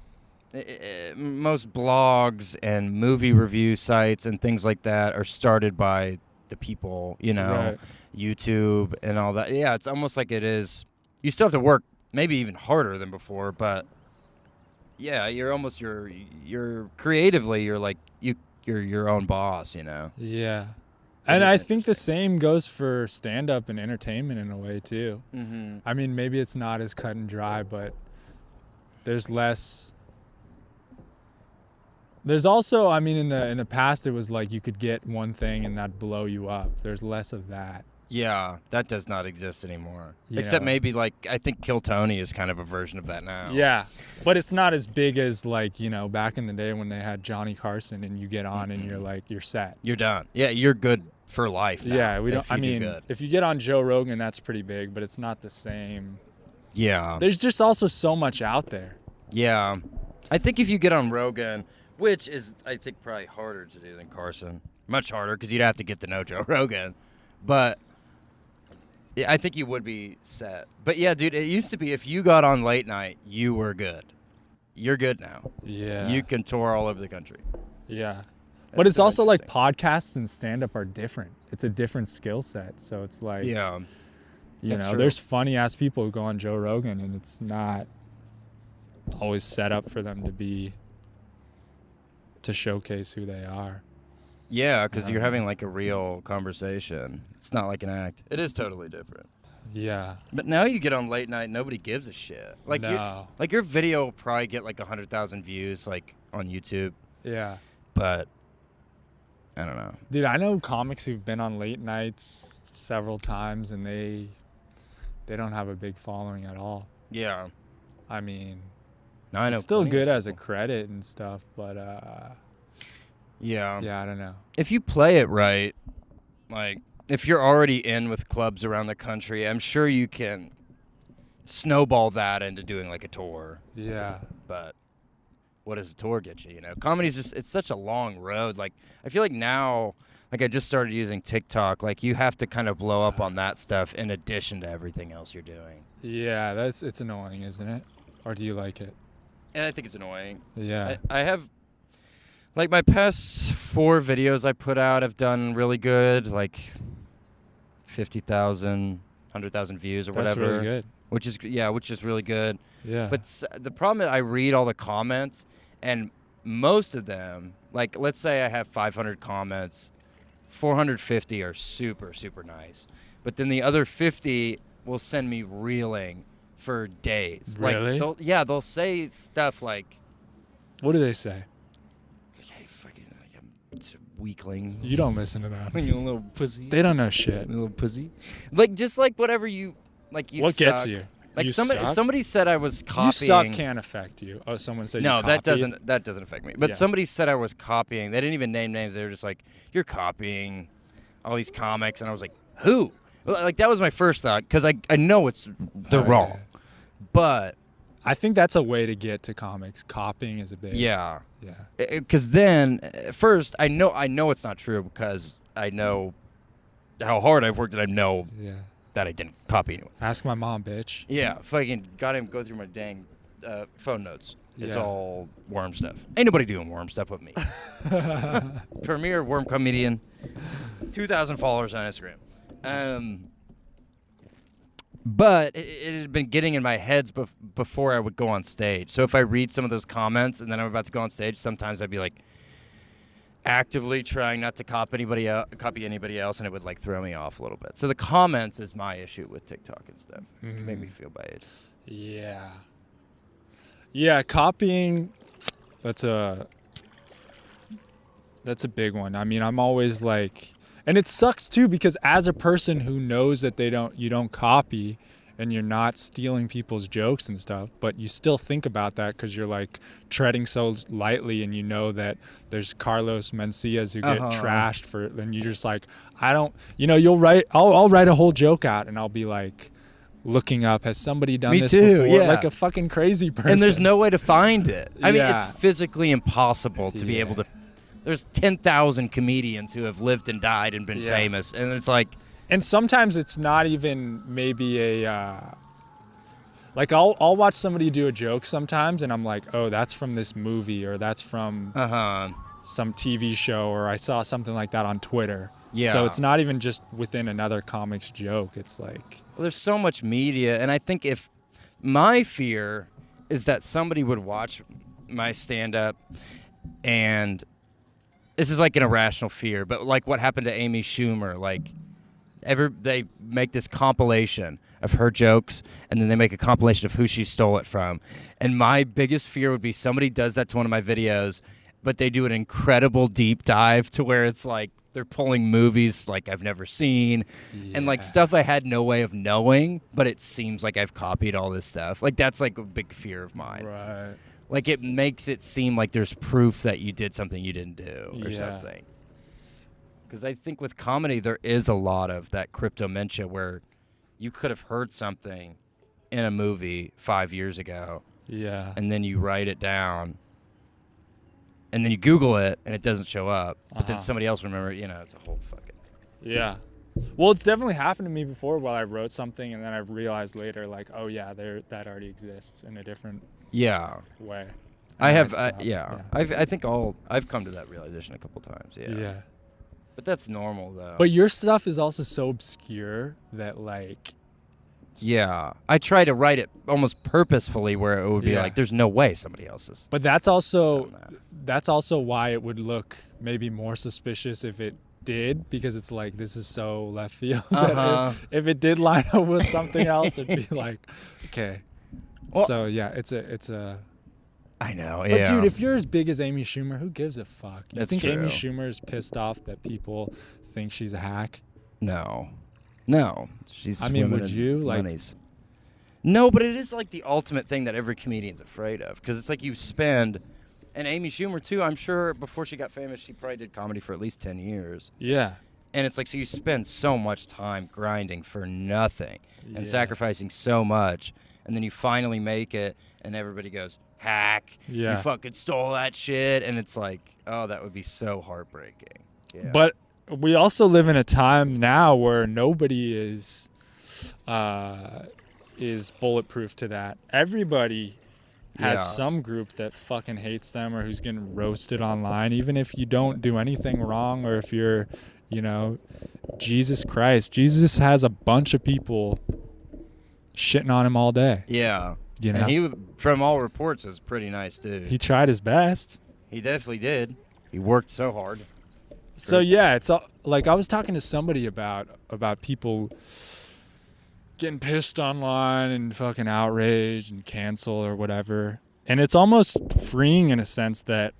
Most blogs and movie review sites and things like that are started by the people, you know, Right. YouTube and all that. Yeah, it's almost like it is. You still have to work maybe even harder than before, but yeah, you're almost you're creatively, you're like you're your own boss, you know. Yeah. It And is I think the same goes for stand-up and entertainment in a way too. Mm-hmm. I mean, maybe it's not as cut and dry, but there's less. There's also, I mean, in the past, it was like you could get one thing and that'd blow you up. There's less of that. Yeah, that does not exist anymore. You Except know. maybe like I think Kill Tony is kind of a version of that now. Yeah, but it's not as big as like, you know, back in the day when they had Johnny Carson and you get on and you're like, you're set. You're done. Yeah, you're good for life now. Yeah, we don't. if I you do mean, good. if you get on Joe Rogan, that's pretty big, but it's not the same. Yeah. There's just also so much out there. Yeah. I think if you get on Rogan, which is, I think, probably harder to do than Carson. Much harder because you'd have to get to know Joe Rogan. But yeah, I think you would be set. But yeah, dude, it used to be if you got on late night, you were good. You're good now. Yeah. You can tour all over the country. Yeah. But That's it's so also like interesting. podcasts and stand-up are different. It's a different skill set. So it's like, Yeah. you that's know, true. there's funny ass people who go on Joe Rogan and it's not always set up for them to showcase who they are. Yeah, because you're having like a real conversation. It's not like an act. It is totally different. Yeah. But now you get on late night, nobody gives a shit. Like No. your video will probably get like 100,000 views, like on YouTube. Yeah. But I don't know. Dude, I know comics who've been on late nights several times and they don't have a big following at all. Yeah, I mean, no, I know. it's still plenty of good as a people. credit and stuff, but Yeah. yeah, I don't know. If you play it right, like if you're already in with clubs around the country, I'm sure you can snowball that into doing like a tour. Yeah. But what does a tour get you? You know, comedy's just—it's such a long road. Like I feel like now, like I just started using TikTok. Like you have to kind of blow up on that stuff in addition to everything else you're doing. Yeah, it's annoying, isn't it? Or do you like it? And I think it's annoying. Yeah. I have, like, my past 4 videos I put out have done really good, like 50,000, 100,000 views or That's whatever. really good. Which is really good. Yeah. But the problem is I read all the comments, and most of them, like, let's say I have 500 comments, 450 are super, super nice. But then the other 50 will send me reeling for days. Really? Like, they'll say stuff like, What do they say? hey, fucking, like, I'm just a weakling. You don't listen to them. You little pussy. They don't know shit. little pussy. Like, just like whatever you, like, you What gets suck. you? Like, You somebody suck? somebody said I was copying. You suck can't affect you. Oh, someone said No, you that copied? doesn't affect me. But Yeah. somebody said I was copying. They didn't even name names. They were just like, "You're copying all these comics," and I was like, "Who?" Well, like that was my first thought because I know they're Oh, wrong, yeah. but I think that's a way to get to comics. Copying is a big. yeah, Yeah. because then first I know it's not true because I know how hard I've worked and I know Yeah. that I didn't copy anyone. Ask my mom, bitch. Yeah, fucking got him go through my dang phone notes. It's Yeah. all worm stuff. Ain't nobody doing worm stuff with me. Premier worm comedian, 2,000 followers on Instagram. But it had been getting in my head before I would go on stage. So if I read some of those comments and then I'm about to go on stage, sometimes I'd be like actively trying not to copy anybody else, and it would like throw me off a little bit. So the comments is my issue with TikTok and stuff. It can make me feel bad. Yeah. Yeah, copying. That's a That's a big one. I mean, I'm always like, and it sucks too, because as a person who knows that you don't copy and you're not stealing people's jokes and stuff, but you still think about that because you're like treading so lightly, and you know that there's Carlos Mencias who get trashed for, then you're just like, I don't, I'll write a whole joke out and I'll be like looking up, has somebody done this before? Yeah. Like a fucking crazy person. And there's no way to find it. I mean, Yeah. it's physically impossible to be able to. There's 10,000 comedians who have lived and died and been famous, and it's like. And sometimes it's not even maybe like I'll watch somebody do a joke sometimes, and I'm like, oh, that's from this movie, or that's from some TV show, or I saw something like that on Twitter. Yeah. So it's not even just within another comic's joke. It's like. Well, there's so much media, and I think if my fear is that somebody would watch my stand-up, and this is like an irrational fear, but like what happened to Amy Schumer, like they make this compilation of her jokes, and then they make a compilation of who she stole it from. And my biggest fear would be somebody does that to one of my videos, but they do an incredible deep dive to where it's like they're pulling movies like I've never seen and like stuff I had no way of knowing, but it seems like I've copied all this stuff. Like that's like a big fear of mine. Right. Like it makes it seem like there's proof that you did something you didn't do or something. Because I think with comedy, there is a lot of that cryptomentia where you could have heard something in a movie 5 years ago. Yeah. And then you write it down. And then you Google it, and it doesn't show up. But then somebody else remember it. It's a whole fucking... Yeah. Well, it's definitely happened to me before while I wrote something, and then I realized later, like, oh, yeah, that already exists in a different way. I think I've come to that realization a couple times. Yeah. But that's normal, though. But your stuff is also so obscure that, like... Yeah. I try to write it almost purposefully where it would be like, there's no way somebody else is... But that's also why it would look maybe more suspicious if it did, because it's like, this is so left field. If it did line up with something else, it'd be like, okay. Well, so, yeah, it's a... I know, But dude, if you're as big as Amy Schumer, who gives a fuck? You think true. Amy Schumer is pissed off that people think she's a hack? No. She's would you like? Monies. No, but it is like the ultimate thing that every comedian's afraid of, because it's like you spend, and Amy Schumer too. I'm sure before she got famous, she probably did comedy for at least 10 years. Yeah. And it's like, so you spend so much time grinding for nothing and sacrificing so much, and then you finally make it, and everybody goes, hack, you fucking stole that shit, and it's like, oh, that would be so heartbreaking. Yeah. But we also live in a time now where nobody is bulletproof to that. Everybody has some group that fucking hates them or who's getting roasted online, even if you don't do anything wrong, or if you're, Jesus Christ. Jesus has a bunch of people shitting on him all day. Yeah. And he, from all reports, was a pretty nice dude. He tried his best. He definitely did. He worked so hard. So yeah, it's like I was talking to somebody about people getting pissed online and fucking outraged and cancel or whatever. And it's almost freeing in a sense that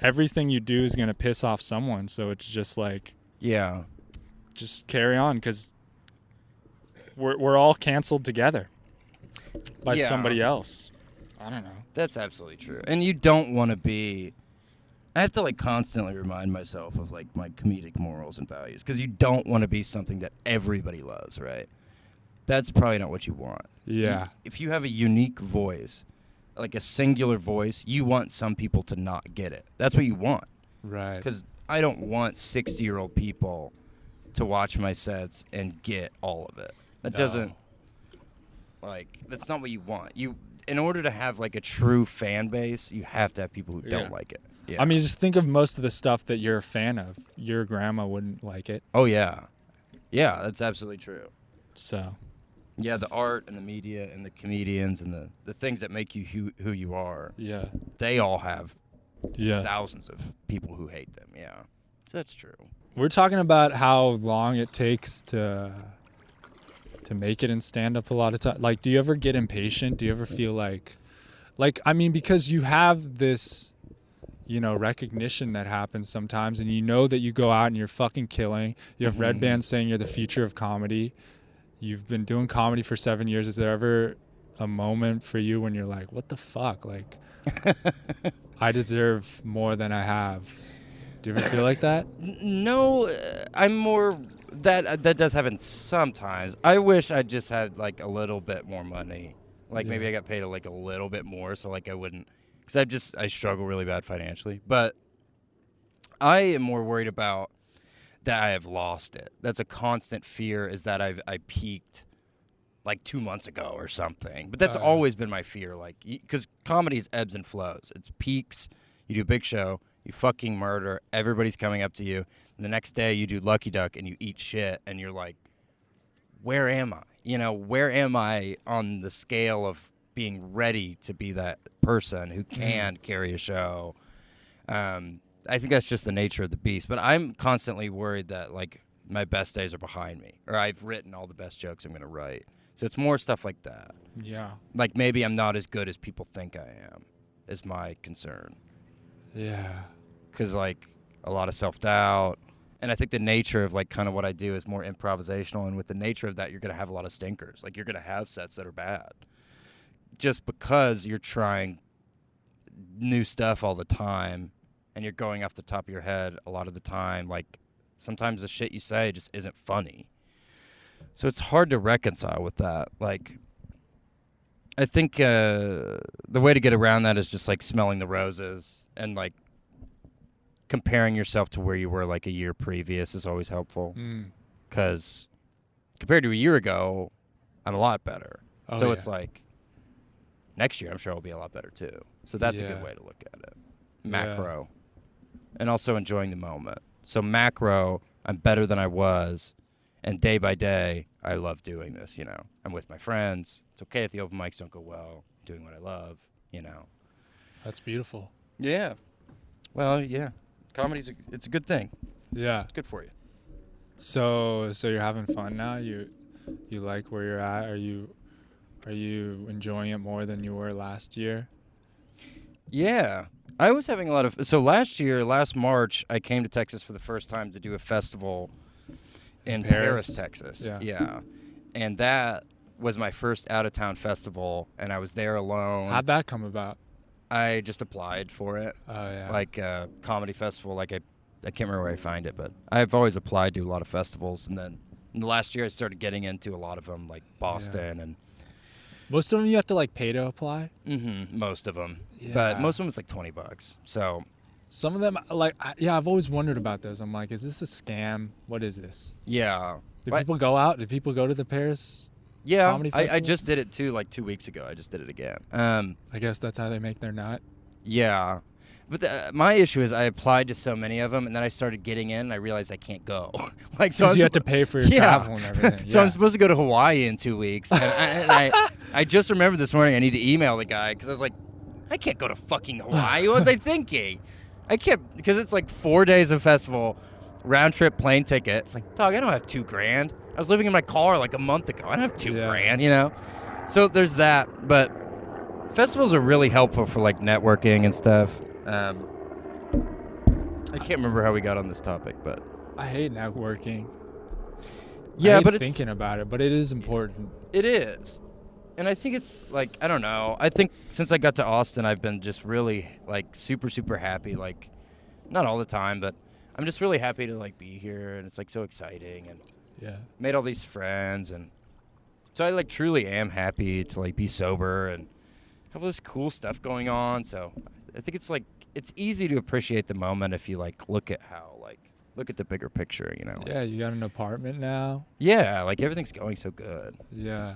everything you do is going to piss off someone. So it's just like, just carry on, because we're all canceled together by somebody else. I don't know. That's absolutely true. And you don't want to be... I have to like constantly remind myself of like my comedic morals and values, because you don't want to be something that everybody loves, right? That's probably not what you want. Yeah. If you have a unique voice, like a singular voice, you want some people to not get it. That's what you want. Right. Because I don't want 60-year-old people to watch my sets and get all of it. That doesn't... Like, that's not what you want. In order to have like a true fan base, you have to have people who don't like it. Yeah. I mean, just think of most of the stuff that you're a fan of. Your grandma wouldn't like it. Oh, yeah. Yeah, that's absolutely true. So. Yeah, the art and the media and the comedians and the things that make you who you are. Yeah. They all have thousands of people who hate them. Yeah. So that's true. We're talking about how long it takes to make it in stand-up a lot of time. Like, do you ever get impatient? Do you ever feel like, I mean, because you have this... recognition that happens sometimes, and you know that you go out and you're fucking killing. You have red bands saying you're the future of comedy. You've been doing comedy for 7 years. Is there ever a moment for you when you're like, what the fuck? Like, I deserve more than I have. Do you ever feel like that? No, I'm more that does happen sometimes. I wish I just had like a little bit more money. Like maybe I got paid like a little bit more, so like I wouldn't, because I struggle really bad financially. But I am more worried about that I have lost it. That's a constant fear, is that I peaked like 2 months ago or something. But that's always been my fear, like, because comedy is ebbs and flows. It's peaks. You do a big show, you fucking murder, everybody's coming up to you, and the next day you do Lucky Duck and you eat shit, and you're like, where am I? Where am I on the scale of being ready to be that person who can carry a show? I think that's just the nature of the beast. But I'm constantly worried that, like, my best days are behind me, or I've written all the best jokes I'm going to write. So it's more stuff like that. Yeah. Like, maybe I'm not as good as people think I am, is my concern. Yeah. Because, like, a lot of self-doubt. And I think the nature of, like, kind of what I do is more improvisational. And with the nature of that, you're going to have a lot of stinkers. Like, you're going to have sets that are bad. Just because you're trying new stuff all the time and you're going off the top of your head a lot of the time. Like, sometimes the shit you say just isn't funny. So it's hard to reconcile with that. Like, I think the way to get around that is just, like, smelling the roses and, like, comparing yourself to where you were like a year previous is always helpful. Because compared to a year ago, I'm a lot better. So it's like, next year I'm sure I'll be a lot better too. So that's a good way to look at it. Macro. And also enjoying the moment. So macro, I'm better than I was. And day by day, I love doing this, I'm with my friends. It's okay if the open mics don't go well. I'm doing what I love, That's beautiful. Yeah. Well, yeah. Comedy's it's a good thing. Yeah. It's good for you. So you're having fun now? You like where you're at? Are you enjoying it more than you were last year? Yeah. I was having a lot of... So last March, I came to Texas for the first time to do a festival in Paris, Texas. Yeah. And that was my first out-of-town festival, and I was there alone. How'd that come about? I just applied for it. Oh, yeah. Like a comedy festival. Like I can't remember where I find it, but I've always applied to a lot of festivals. And then in the last year, I started getting into a lot of them, like Boston and... Most of them you have to, like, pay to apply? Most of them. Yeah. But most of them it's like $20. So... Some of them, like, I've always wondered about those. I'm like, is this a scam? What is this? Yeah. Did people go out? Did people go to the Paris comedy festival? I just did it too, like 2 weeks ago. I just did it again. I guess that's how they make their nut. Yeah. But my issue is I applied to so many of them, and then I started getting in, and I realized I can't go. Like, so you have to pay for your travel and everything. So I'm supposed to go to Hawaii in 2 weeks. And I just remembered this morning I need to email the guy, because I was like, I can't go to fucking Hawaii. What was I thinking? I can't, because it's like 4 days of festival, round trip plane ticket. It's like, dog, I don't have $2,000. I was living in my car like a month ago. I don't have $2,000, So there's that. But festivals are really helpful for like networking and stuff. I can't remember how we got on this topic, but I hate networking. Yeah, but thinking about it, but it is important. It is. And I think it's like, I don't know. I think since I got to Austin, I've been just really like super, super happy. Like, not all the time, but I'm just really happy to like be here. And it's like so exciting. And made all these friends. And so I like truly am happy to like be sober and have all this cool stuff going on. So I think it's like, it's easy to appreciate the moment if you like look at the bigger picture, Like, yeah, you got an apartment now. Yeah, like everything's going so good. Yeah.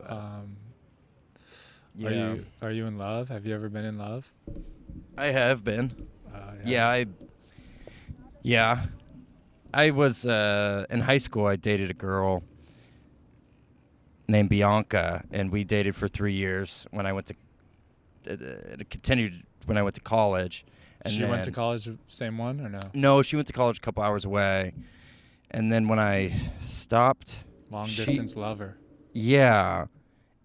Are you in love? Have you ever been in love? I have been. I was in high school. I dated a girl named Bianca, and we dated for 3 years. When I went to it continued when I went to college. And she went to college, same one or no? No, she went to college a couple hours away. And then when I stopped, long distance lover. Yeah.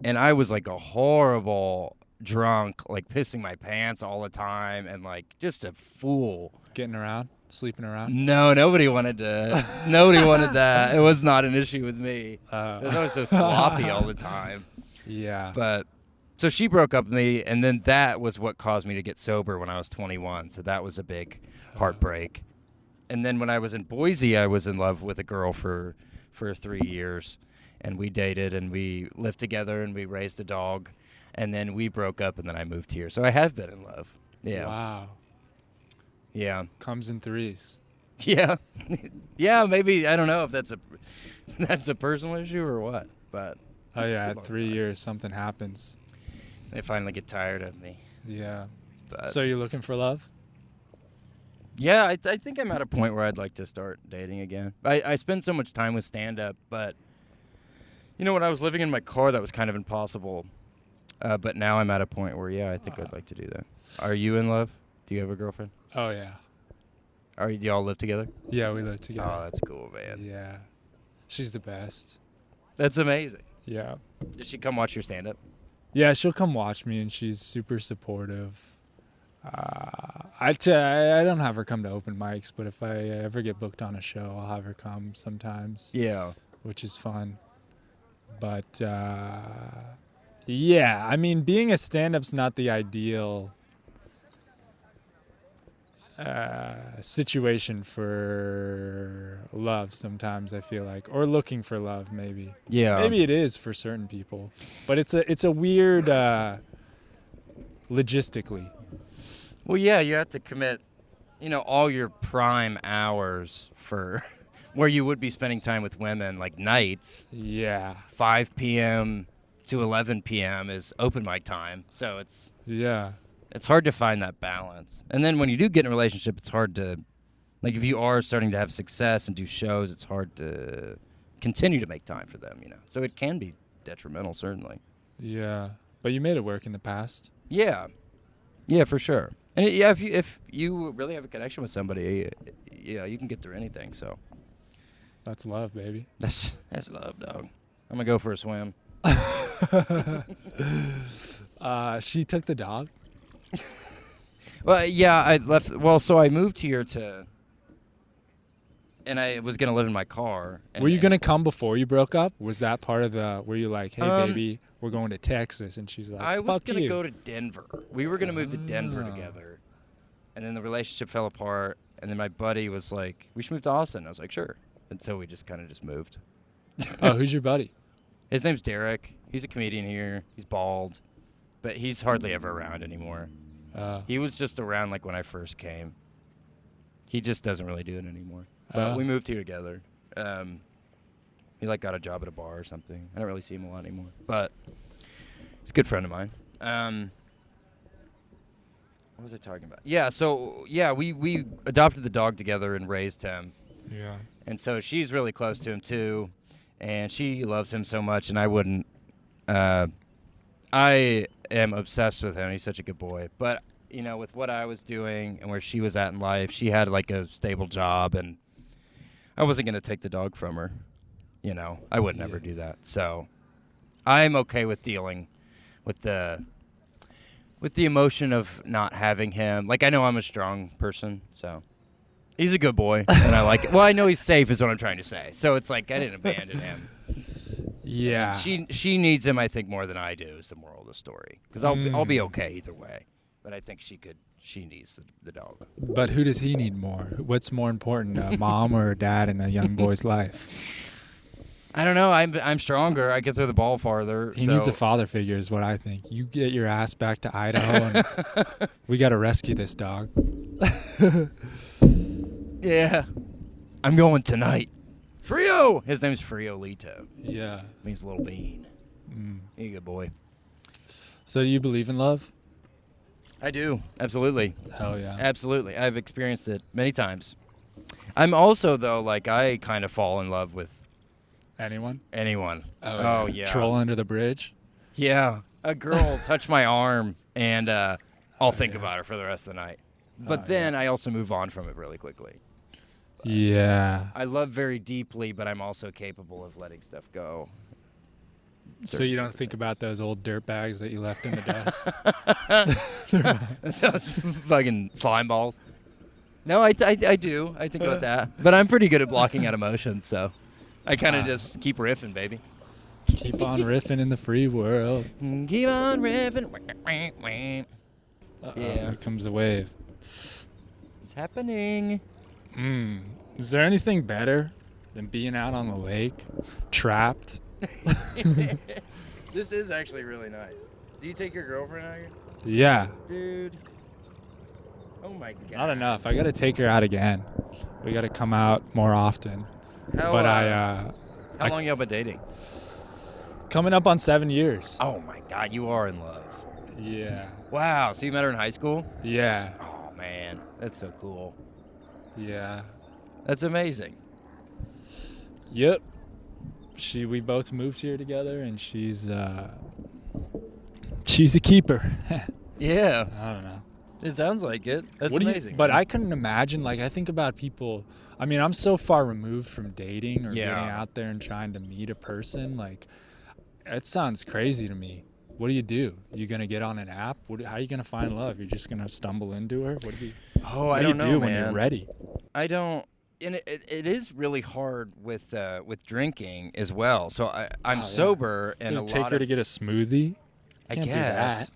And I was like a horrible drunk, like pissing my pants all the time, and like just a fool. Getting around, sleeping around. No, nobody wanted that. It was not an issue with me. I was always so sloppy all the time. Yeah. But so she broke up with me, and then that was what caused me to get sober when I was 21. So that was a big heartbreak. And then when I was in Boise, I was in love with a girl for 3 years, and we dated, and we lived together, and we raised a dog, and then we broke up, and then I moved here. So I have been in love. Yeah. Wow. Yeah. Comes in threes. Yeah. Yeah, maybe. I don't know if that's a personal issue or what, but. Oh, yeah, at 3 years, something happens. They finally get tired of me. Yeah. But So you're looking for love? yeah, I think I'm at a point where I'd like to start dating again. I spend so much time with stand-up, but, when I was living in my car, that was kind of impossible. But now I'm at a point where, yeah, I think I'd like to do that. Are you in love? Do you have a girlfriend? Oh, yeah. Do y'all live together? Yeah, we live together. Oh, that's cool, man. Yeah. She's the best. That's amazing. Yeah. Did she come watch your stand-up? Yeah, she'll come watch me, and she's super supportive. I don't have her come to open mics, but if I ever get booked on a show, I'll have her come sometimes. Yeah. Which is fun. But, yeah, I mean, being a stand-up's not the ideal situation for love sometimes, I feel like, or looking for love, maybe. Yeah. Maybe it is for certain people, but it's a weird logistically. Well, yeah, you have to commit, all your prime hours for where you would be spending time with women, like nights. Yeah. 5 p.m. to 11 p.m. is open mic time, so it's hard to find that balance. And then when you do get in a relationship, it's hard to, like, if you are starting to have success and do shows, it's hard to continue to make time for them, So it can be detrimental, certainly. Yeah. But you made it work in the past. Yeah. Yeah, for sure. And if you really have a connection with somebody, yeah, you can get through anything. So that's love, baby. That's love, dog. I'm gonna go for a swim. She took the dog. Well, yeah, I left. Well, so I moved here and I was gonna live in my car. Were you gonna come before you broke up? Was that part of the? Were you like, hey, baby, we're going to Texas, and she's like, I was gonna you. go to Denver. We were gonna move to Denver together, and then the relationship fell apart. And then my buddy was like, we should move to Austin. I was like, sure. And so we just kind of moved. Oh, who's your buddy? His name's Derek. He's a comedian here. He's bald, but he's hardly ever around anymore. He was just around like when I first came. He just doesn't really do it anymore. But we moved here together. He like got a job at a bar or something. I don't really see him a lot anymore, but he's a good friend of mine. What was I talking about? Yeah, so yeah, we adopted the dog together and raised him. Yeah. And so she's really close to him too, and she loves him so much, and I wouldn't. I am obsessed with him. He's such a good boy. But, with what I was doing and where she was at in life, she had like a stable job, and I wasn't going to take the dog from her. I would never do that. So I'm okay with dealing with the emotion of not having him. Like, I know I'm a strong person, so he's a good boy, and I like it. Well, I know he's safe is what I'm trying to say. So it's like I didn't abandon him. Yeah. She needs him, I think, more than I do, is the moral of the story. Because I'll be okay either way. But I think she needs the dog. But who does he need more? What's more important, a mom or a dad in a young boy's life? I don't know. I'm stronger. I can throw the ball farther. He needs a father figure is what I think. You get your ass back to Idaho, and we got to rescue this dog. Yeah. I'm going tonight. Frio! His name's Friolito. Yeah. Means little bean. He's a good boy. So you believe in love? I do. Absolutely. Hell yeah. Absolutely. I've experienced it many times. I'm also, though, like, I kind of fall in love with anyone. Oh, yeah. Troll under the bridge? Yeah. A girl touched my arm, and I'll think about her for the rest of the night. But then I also move on from it really quickly. Yeah. I love very deeply, but I'm also capable of letting stuff go. So you don't think about those old dirt bags that you left in the dust? So it's fucking slime balls. No, I do. I think about that. But I'm pretty good at blocking out emotions, so I kind of just keep riffing, baby. Keep on riffing in the free world. Keep on riffing. Yeah. Here comes the wave. It's happening. Is there anything better than being out on the lake, trapped? This is actually really nice. Do you take your girlfriend out here? Yeah. Dude. Oh my god. Not enough. I got to take her out again. We got to come out more often. How long y'all been dating? Coming up on 7 years. Oh my god, you are in love. Yeah. Wow, so you met her in high school? Yeah. Oh man, that's so cool. Yeah. That's amazing. Yep. We both moved here together, and she's a keeper. Yeah. I don't know. It sounds like it. That's amazing. But I couldn't imagine, like, I think about people, I mean, I'm so far removed from dating or getting out there and trying to meet a person. Like, it sounds crazy to me. What do? You going to get on an app? How are you going to find love? You're just going to stumble into her? What do you do when you're ready? I don't. And it is really hard with drinking as well. So I'm sober, and a lot take her to get a smoothie? I Can't guess. do that.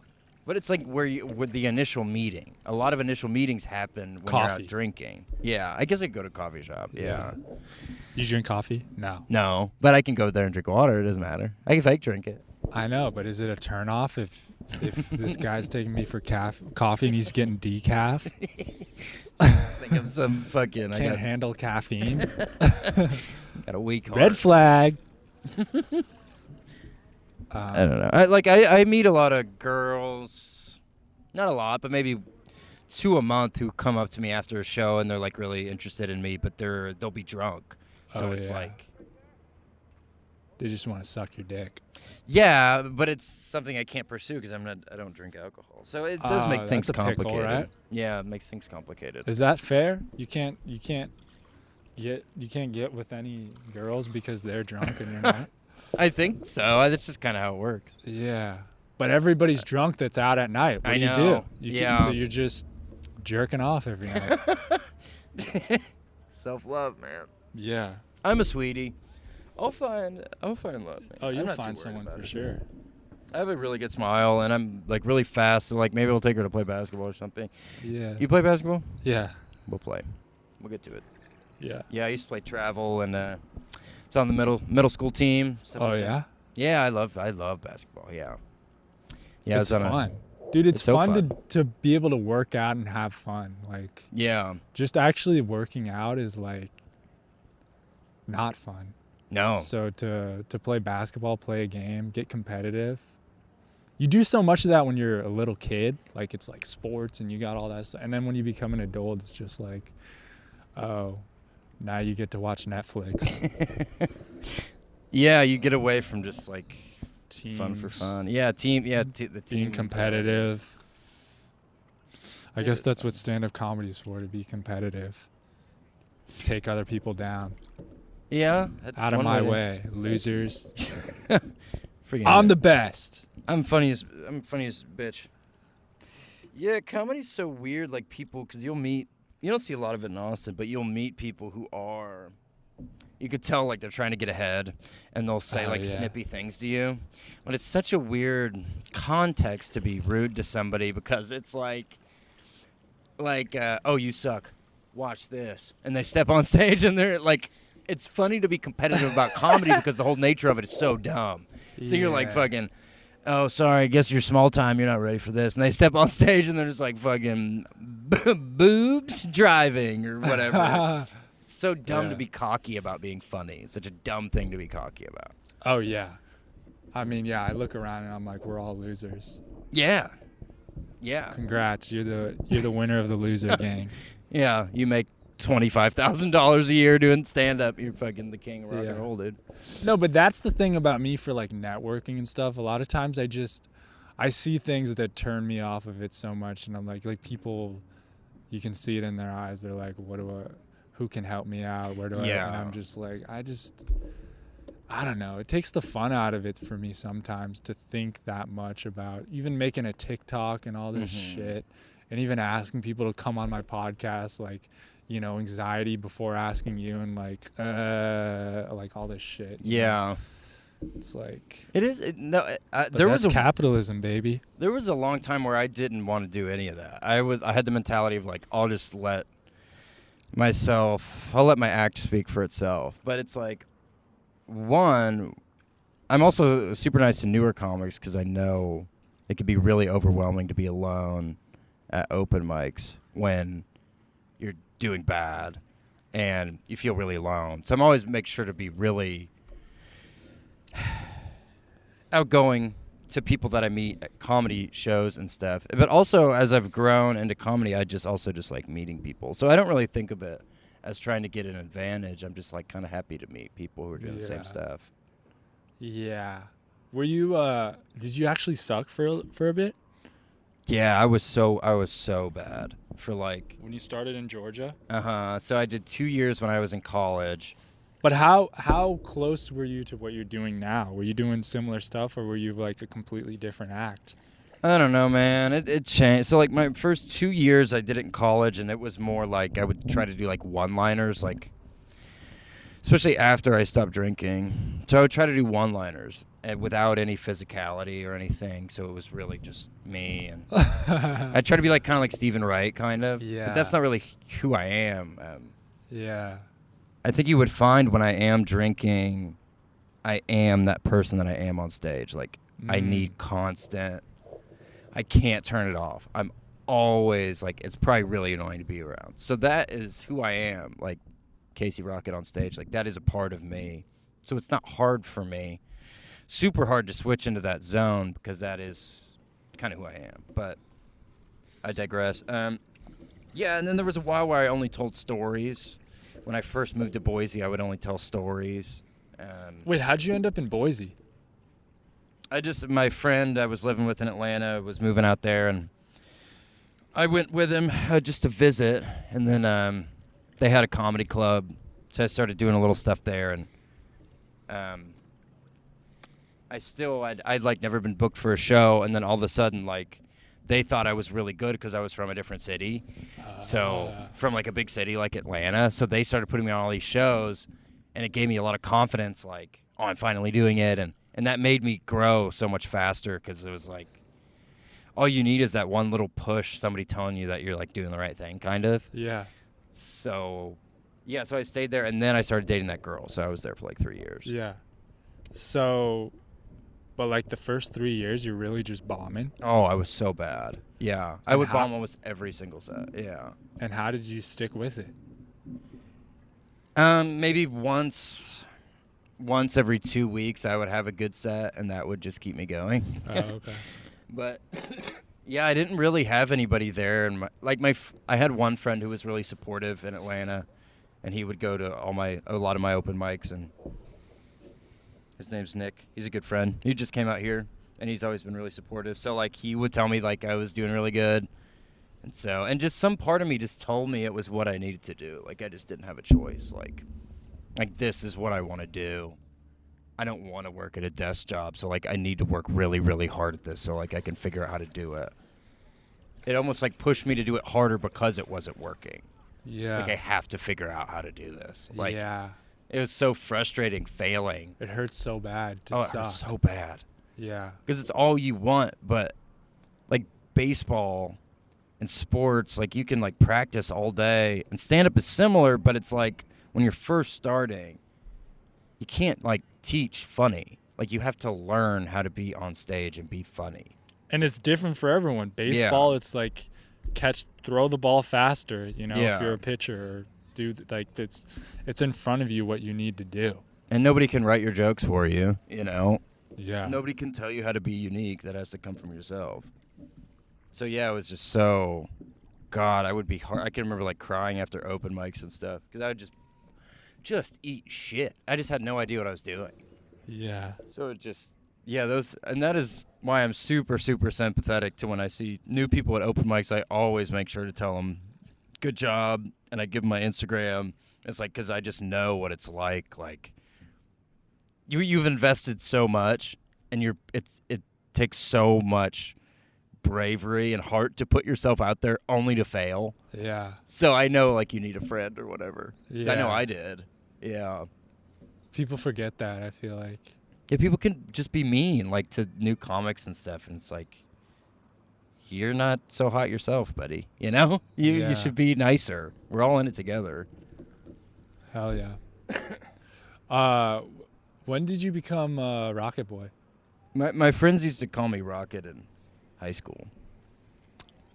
But it's like with the initial meeting. A lot of initial meetings happen when you're out drinking. Yeah, I guess I could go to a coffee shop. Yeah. You drink coffee? No. No, but I can go there and drink water. It doesn't matter. I can fake drink it. I know, but is it a turnoff if this guy's taking me for coffee and he's getting decaf? Think of some fucking. Can't handle caffeine. Got a weak heart. Red flag. I don't know. I meet a lot of girls, not a lot, but maybe 2 a month who come up to me after a show and they're like really interested in me, but they'll be drunk. So it's like they just want to suck your dick. Yeah, but it's something I can't pursue because I don't drink alcohol. So it does make things complicated. Pickle, right? Yeah, it makes things complicated. Is that fair? You can't get with any girls because they're drunk and you're not? I think so. That's just kind of how it works. Yeah. But everybody's drunk that's out at night. What do you do? So you're just jerking off every night. Self-love, man. Yeah. I'm a sweetie. I'll find love, man. Oh, you'll find someone for sure. I have a really good smile, and I'm like really fast, so like maybe I'll take her to play basketball or something. Yeah. You play basketball? Yeah. We'll play. We'll get to it. Yeah. Yeah, I used to play travel, and it's on the middle school team. Oh, yeah? Yeah, I love basketball. Yeah. Yeah, it's fun. Dude, it's so fun to be able to work out and have fun. Like, yeah. Just actually working out is like not fun. No. So to play basketball, play a game, get competitive. You do so much of that when you're a little kid. Like, it's like sports and you got all that stuff. And then when you become an adult, it's just like, oh, now you get to watch Netflix. Yeah, you get away from just like teams. Fun for fun. Yeah, team. Yeah, the team. Being competitive. I guess that's what stand-up comedy is for, to be competitive. Take other people down. Yeah. That's out of my way. Losers. I'm the best. I'm funniest bitch. Yeah, comedy's so weird. Like, people, because you don't see a lot of it in Austin, but you'll meet people who are, you could tell like they're trying to get ahead, and they'll say snippy things to you. But it's such a weird context to be rude to somebody, because it's like, oh, you suck. Watch this. And they step on stage and they're like, it's funny to be competitive about comedy because the whole nature of it is so dumb. So you're like fucking, oh, sorry, I guess you're small time. You're not ready for this. And they step on stage and they're just like fucking boobs driving or whatever. It's so dumb to be cocky about being funny. It's such a dumb thing to be cocky about. Oh, yeah. I mean, yeah, I look around and I'm like, we're all losers. Yeah. Yeah. Congrats. You're the winner of the loser gang. Yeah, you make $25,000 a year doing stand-up. You're fucking the king of rock and roll, dude. No, but that's the thing about me for like networking and stuff. A lot of times I see things that turn me off of it so much, and I'm like people, you can see it in their eyes. They're like, who can help me out? Where do I? And I'm just like, I I don't know. It takes the fun out of it for me sometimes to think that much about even making a TikTok and all this shit, and even asking people to come on my podcast, like, you know, anxiety before asking you, and like all this shit. Yeah. It's like It is. there was capitalism, baby. There was a long time where I didn't want to do any of that. I had the mentality of like, I'll let my act speak for itself. But it's like, one, I'm also super nice to newer comics because I know it could be really overwhelming to be alone at open mics when you're doing bad and you feel really alone. So I'm always make sure to be really outgoing to people that I meet at comedy shows and stuff. But also, as I've grown into comedy, I just like meeting people. So I don't really think of it as trying to get an advantage. I'm just like kind of happy to meet people who are doing the same stuff. Yeah. Were you did you actually suck for a bit? Yeah, I was so bad for like when you started in Georgia? So I did 2 years when I was in college. But how close were you to what you're doing now? Were you doing similar stuff, or were you like a completely different act? I don't know, man. It changed. So like my first 2 years I did it in college, and it was more like I would try to do like one-liners, like especially after I stopped drinking. So I would try to do one-liners and without any physicality or anything. So it was really just me, and I try to be like kind of like Stephen Wright, kind of. Yeah. But that's not really who I am. Yeah. I think you would find when I am drinking, I am that person that I am on stage. Like, I need constant. I can't turn it off. I'm always, like, it's probably really annoying to be around. So that is who I am, like Casey Rocket on stage. Like, that is a part of me. So it's not hard for me. Super hard to switch into that zone because that is kind of who I am. But I digress. Yeah, and then there was a while where I only told stories. When I first moved to Boise, I would only tell stories. Wait, how'd you end up in Boise? My friend I was living with in Atlanta was moving out there, and I went with him just to visit. And then they had a comedy club, so I started doing a little stuff there. And I'd like never been booked for a show, and then all of a sudden, like, they thought I was really good because I was from a different city. So from like a big city like Atlanta. So they started putting me on all these shows, and it gave me a lot of confidence, like, oh, I'm finally doing it. And that made me grow so much faster because it was like, all you need is that one little push, somebody telling you that you're like doing the right thing, kind of. Yeah. So, yeah, so I stayed there, and then I started dating that girl. So I was there for like 3 years. Yeah. So, but like the first 3 years, you're really just bombing? Oh, I was so bad. Yeah. I would bomb almost every single set. Yeah. And how did you stick with it? Maybe once every 2 weeks I would have a good set, and that would just keep me going. Oh, okay. But yeah, I didn't really have anybody there, and I had one friend who was really supportive in Atlanta, and he would go to a lot of my open mics, and his name's Nick. He's a good friend. He just came out here, and he's always been really supportive. So like he would tell me like I was doing really good. And just some part of me just told me it was what I needed to do. Like, I just didn't have a choice. Like this is what I want to do. I don't want to work at a desk job. So, like, I need to work really, really hard at this so, like, I can figure out how to do it. It almost, like, pushed me to do it harder because it wasn't working. Yeah. It's like I have to figure out how to do this. Like, yeah. It was so frustrating failing. It hurts so bad to suck. It hurts so bad. Yeah. Because it's all you want. But, like, baseball and sports, like, you can, like, practice all day. And stand-up is similar, but it's like when you're first starting, you can't, like, teach funny. Like, you have to learn how to be on stage and be funny. And it's different for everyone. Baseball, it's like throw the ball faster, you know, if you're a pitcher, or it's in front of you what you need to do. And nobody can write your jokes for you, you know. Yeah. Nobody can tell you how to be unique. That has to come from yourself. So, yeah, it was just so, God, I would be hard. I can remember, like, crying after open mics and stuff because I would just eat shit. I just had no idea what I was doing. Yeah. So it just, and that is why I'm super, super sympathetic to when I see new people at open mics. I always make sure to tell them, good job, and I give them my Instagram. It's like, because I just know what it's like. Like, you've invested so much, and it takes so much bravery and heart to put yourself out there only to fail. Yeah. So I know like you need a friend or whatever. 'Cause I know Yeah. I did. Yeah. People forget that, I feel like. Yeah, people can just be mean like to new comics and stuff, and it's like you're not so hot yourself, buddy. You know? You Yeah. should be nicer. We're all in it together. Hell yeah. When did you become Rocket Boy? My friends used to call me Rocket in high school.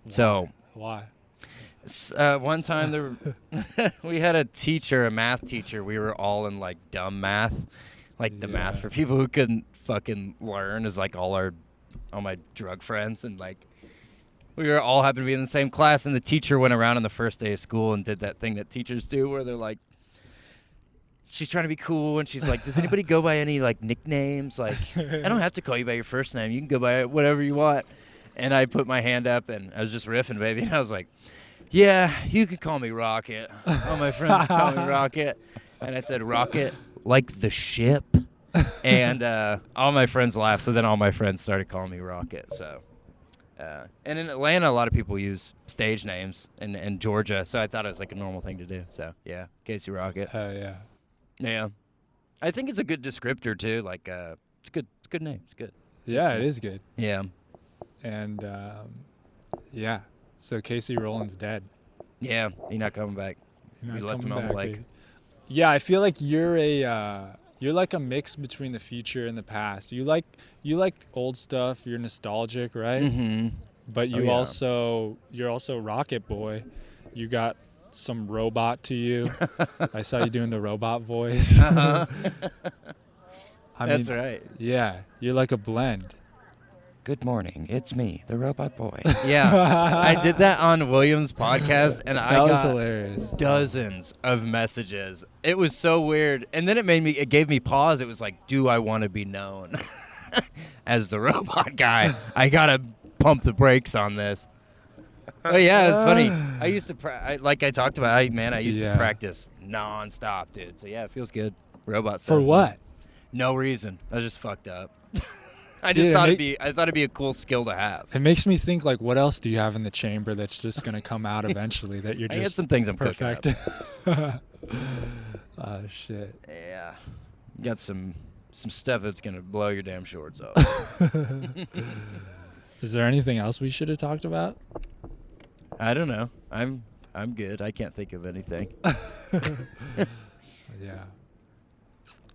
So Why? one time we had a math teacher. We were all in like dumb math, like the math for people who couldn't fucking learn, is like all my drug friends, and like we were all happened to be in the same class. And the teacher went around on the first day of school and did that thing that teachers do, where they're like, she's trying to be cool, and she's like, does anybody go by any like nicknames? Like, I don't have to call you by your first name. You can go by whatever you want. And I put my hand up, and I was just riffing, baby. And I was like, yeah, you can call me Rocket. All my friends call me Rocket. And I said, Rocket, like the ship. And all my friends laughed, so then all my friends started calling me Rocket. So, and in Atlanta, a lot of people use stage names, in Georgia, so I thought it was like a normal thing to do. So, yeah, Casey Rocket. Yeah. Yeah. I think it's a good descriptor, too. Like, it's a good name. It's good. Yeah, it is good. Yeah. And, yeah. So Casey Rowland's dead. Yeah, he's not coming back. You're We not left him coming on the back, lake. baby. Yeah, I feel like you're like a mix between the future and the past. You like old stuff. You're nostalgic, right? Mm-hmm. But Oh, yeah. you're also Rocket Boy. You got some robot to you. I saw you doing the robot voice. Uh-huh. That's mean, right. Yeah, you're like a blend. Good morning. It's me, the robot boy. Yeah, I did that on William's podcast, and I That was got hilarious. dozens of messages. It was so weird, and then it gave me pause. It was like, do I want to be known as the robot guy? I gotta pump the brakes on this. Oh yeah, it's funny. I used to like I talked about. I used to practice nonstop, dude. So yeah, it feels good. Robot stuff. For what? No reason. I was just fucked up. I Dude, just thought it'd be a cool skill to have. It makes me think, like, what else do you have in the chamber that's just gonna come out eventually that you're I got just some things I'm perfect? cooking up. Oh shit. Yeah, got some stuff that's gonna blow your damn shorts off. Is there anything else we should have talked about? I don't know. I'm good. I can't think of anything. Yeah.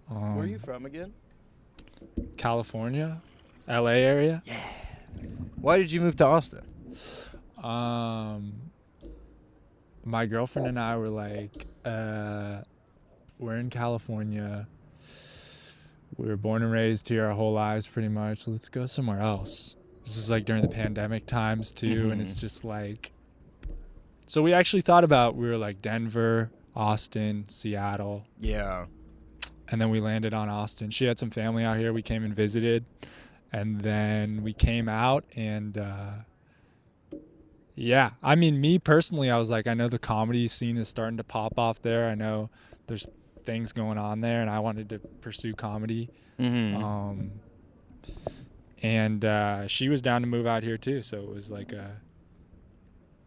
Where are you from again? California, LA area. Yeah. Why did you move to Austin? My girlfriend and I were like, we're in California. We were born and raised here our whole lives, pretty much. Let's go somewhere else. This is like during the pandemic times too, and it's just like. So we actually thought about, we were like Denver, Austin, Seattle. Yeah. And then we landed on Austin. She had some family out here. We came and visited. And then we came out and, yeah. I mean, me personally, I was like, I know the comedy scene is starting to pop off there. I know there's things going on there, and I wanted to pursue comedy. Mm-hmm. And she was down to move out here too. So it was like it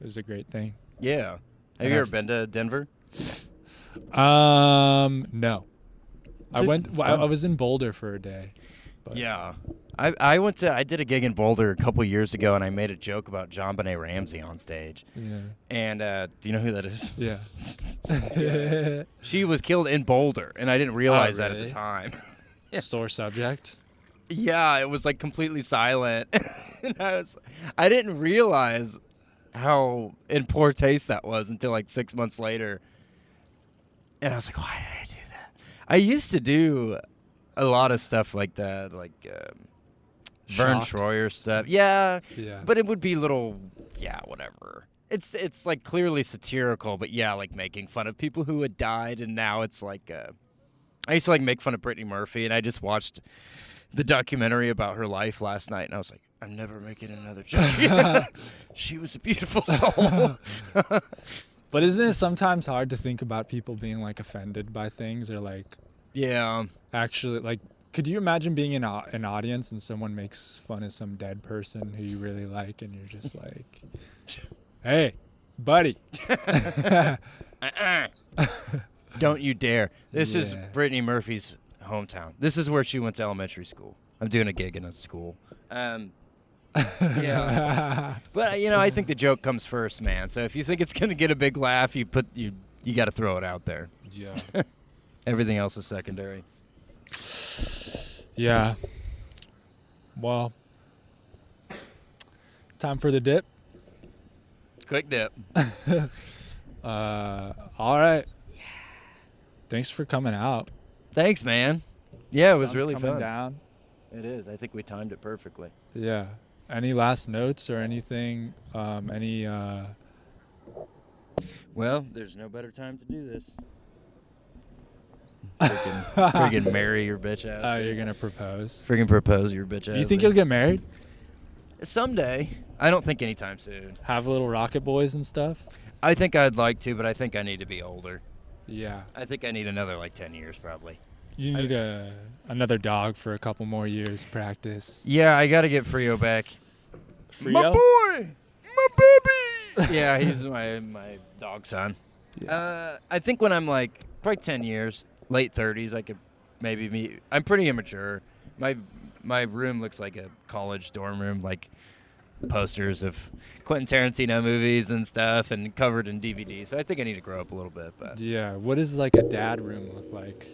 was a great thing. Yeah. Have you ever been to Denver? No. I Fun. was in Boulder for a day. But. Yeah. I did a gig in Boulder a couple years ago, and I made a joke about JonBenet Ramsey on stage. Yeah. And do you know who that is? Yeah. She was killed in Boulder, and I didn't realize that at really? the time. Sore subject. Yeah, it was like completely silent. And I didn't realize how in poor taste that was until like 6 months later. And I was like, why did I do that? I used to do a lot of stuff like that, like Vern Shock. Troyer stuff. Yeah, Yeah. but it would be little, whatever. It's like clearly satirical, but yeah, like making fun of people who had died, and now it's like I used to like make fun of Brittany Murphy, and I just watched the documentary about her life last night, and I was like, I'm never making another joke. She was a beautiful soul. But isn't it sometimes hard to think about people being like offended by things, or like Yeah. actually like, Could you imagine being in an audience and someone makes fun of some dead person who you really like, and you're just like, "Hey, buddy." Don't you dare. This is Brittany Murphy's hometown. This is where she went to elementary school. I'm doing a gig in a school. Yeah. But, I think the joke comes first, man. So if you think it's going to get a big laugh, you got to throw it out there. Yeah. Everything else is secondary. Yeah. Well, time for the dip. Quick dip. All right. Yeah. Thanks for coming out. Thanks, man. Yeah, it was Sun's really coming fun. Down. It is. I think we timed it perfectly. Yeah. Any last notes or anything? Well, there's no better time to do this. Friggin' marry your bitch ass. Oh, you're gonna propose? Friggin' propose your bitch ass. Do you think you'll get married? Someday. I don't think anytime soon. Have little rocket boys and stuff? I think I'd like to, but I think I need to be older. Yeah. I think I need another 10 years probably. You need another dog for a couple more years practice. Yeah, I got to get Frio back. Frio? My boy! My baby! Yeah, he's my dog son. Yeah. I think when I'm probably 10 years, late 30s, I could maybe meet. I'm pretty immature. My room looks like a college dorm room, posters of Quentin Tarantino movies and stuff and covered in DVDs. So I think I need to grow up a little bit. But yeah, what does a dad room look like?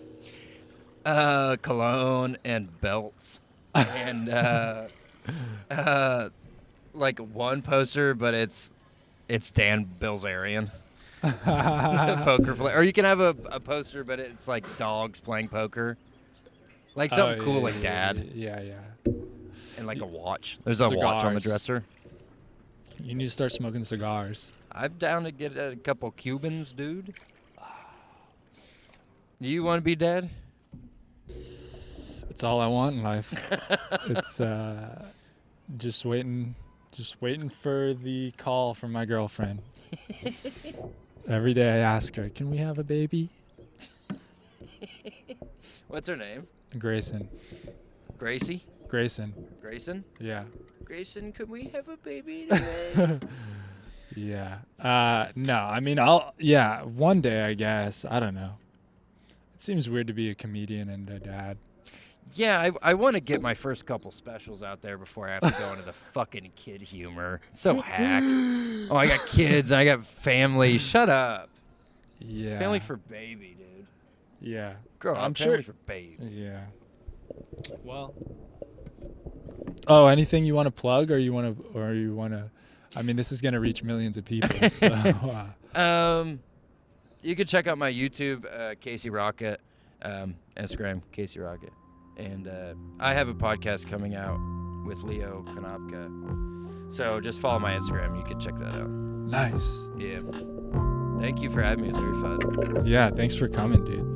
Cologne and belts and one poster, but it's Dan Bilzerian. Poker player. Or you can have a poster, but it's dogs playing poker. Something cool Dad. Yeah. And a watch. There's a watch on the dresser. You need to start smoking cigars. I'm down to get a couple Cubans, dude. Do you want to be dead? It's all I want in life. It's just waiting for the call from my girlfriend. Every day I ask her, "Can we have a baby?" What's her name? Grayson. Gracie? Grayson. Grayson? Yeah. Grayson, could we have a baby today? Yeah. No, I mean, one day, I guess. I don't know. It seems weird to be a comedian and a dad. Yeah, I want to get my first couple specials out there before I have to go into the fucking kid humor. It's so hack. Oh, I got kids and I got family. Shut up. Yeah. Family for baby, dude. Yeah. Grow up. I'm family sure. for baby. Yeah. Well. Oh, anything you want to plug, or you want to? I mean, this is gonna reach millions of people. So. You can check out my YouTube, Casey Rocket, Instagram, Casey Rocket, and I have a podcast coming out with Leo Konopka. So just follow my Instagram. You can check that out. Nice. Yeah. Thank you for having me. It was very fun. Yeah. Thanks for coming, dude.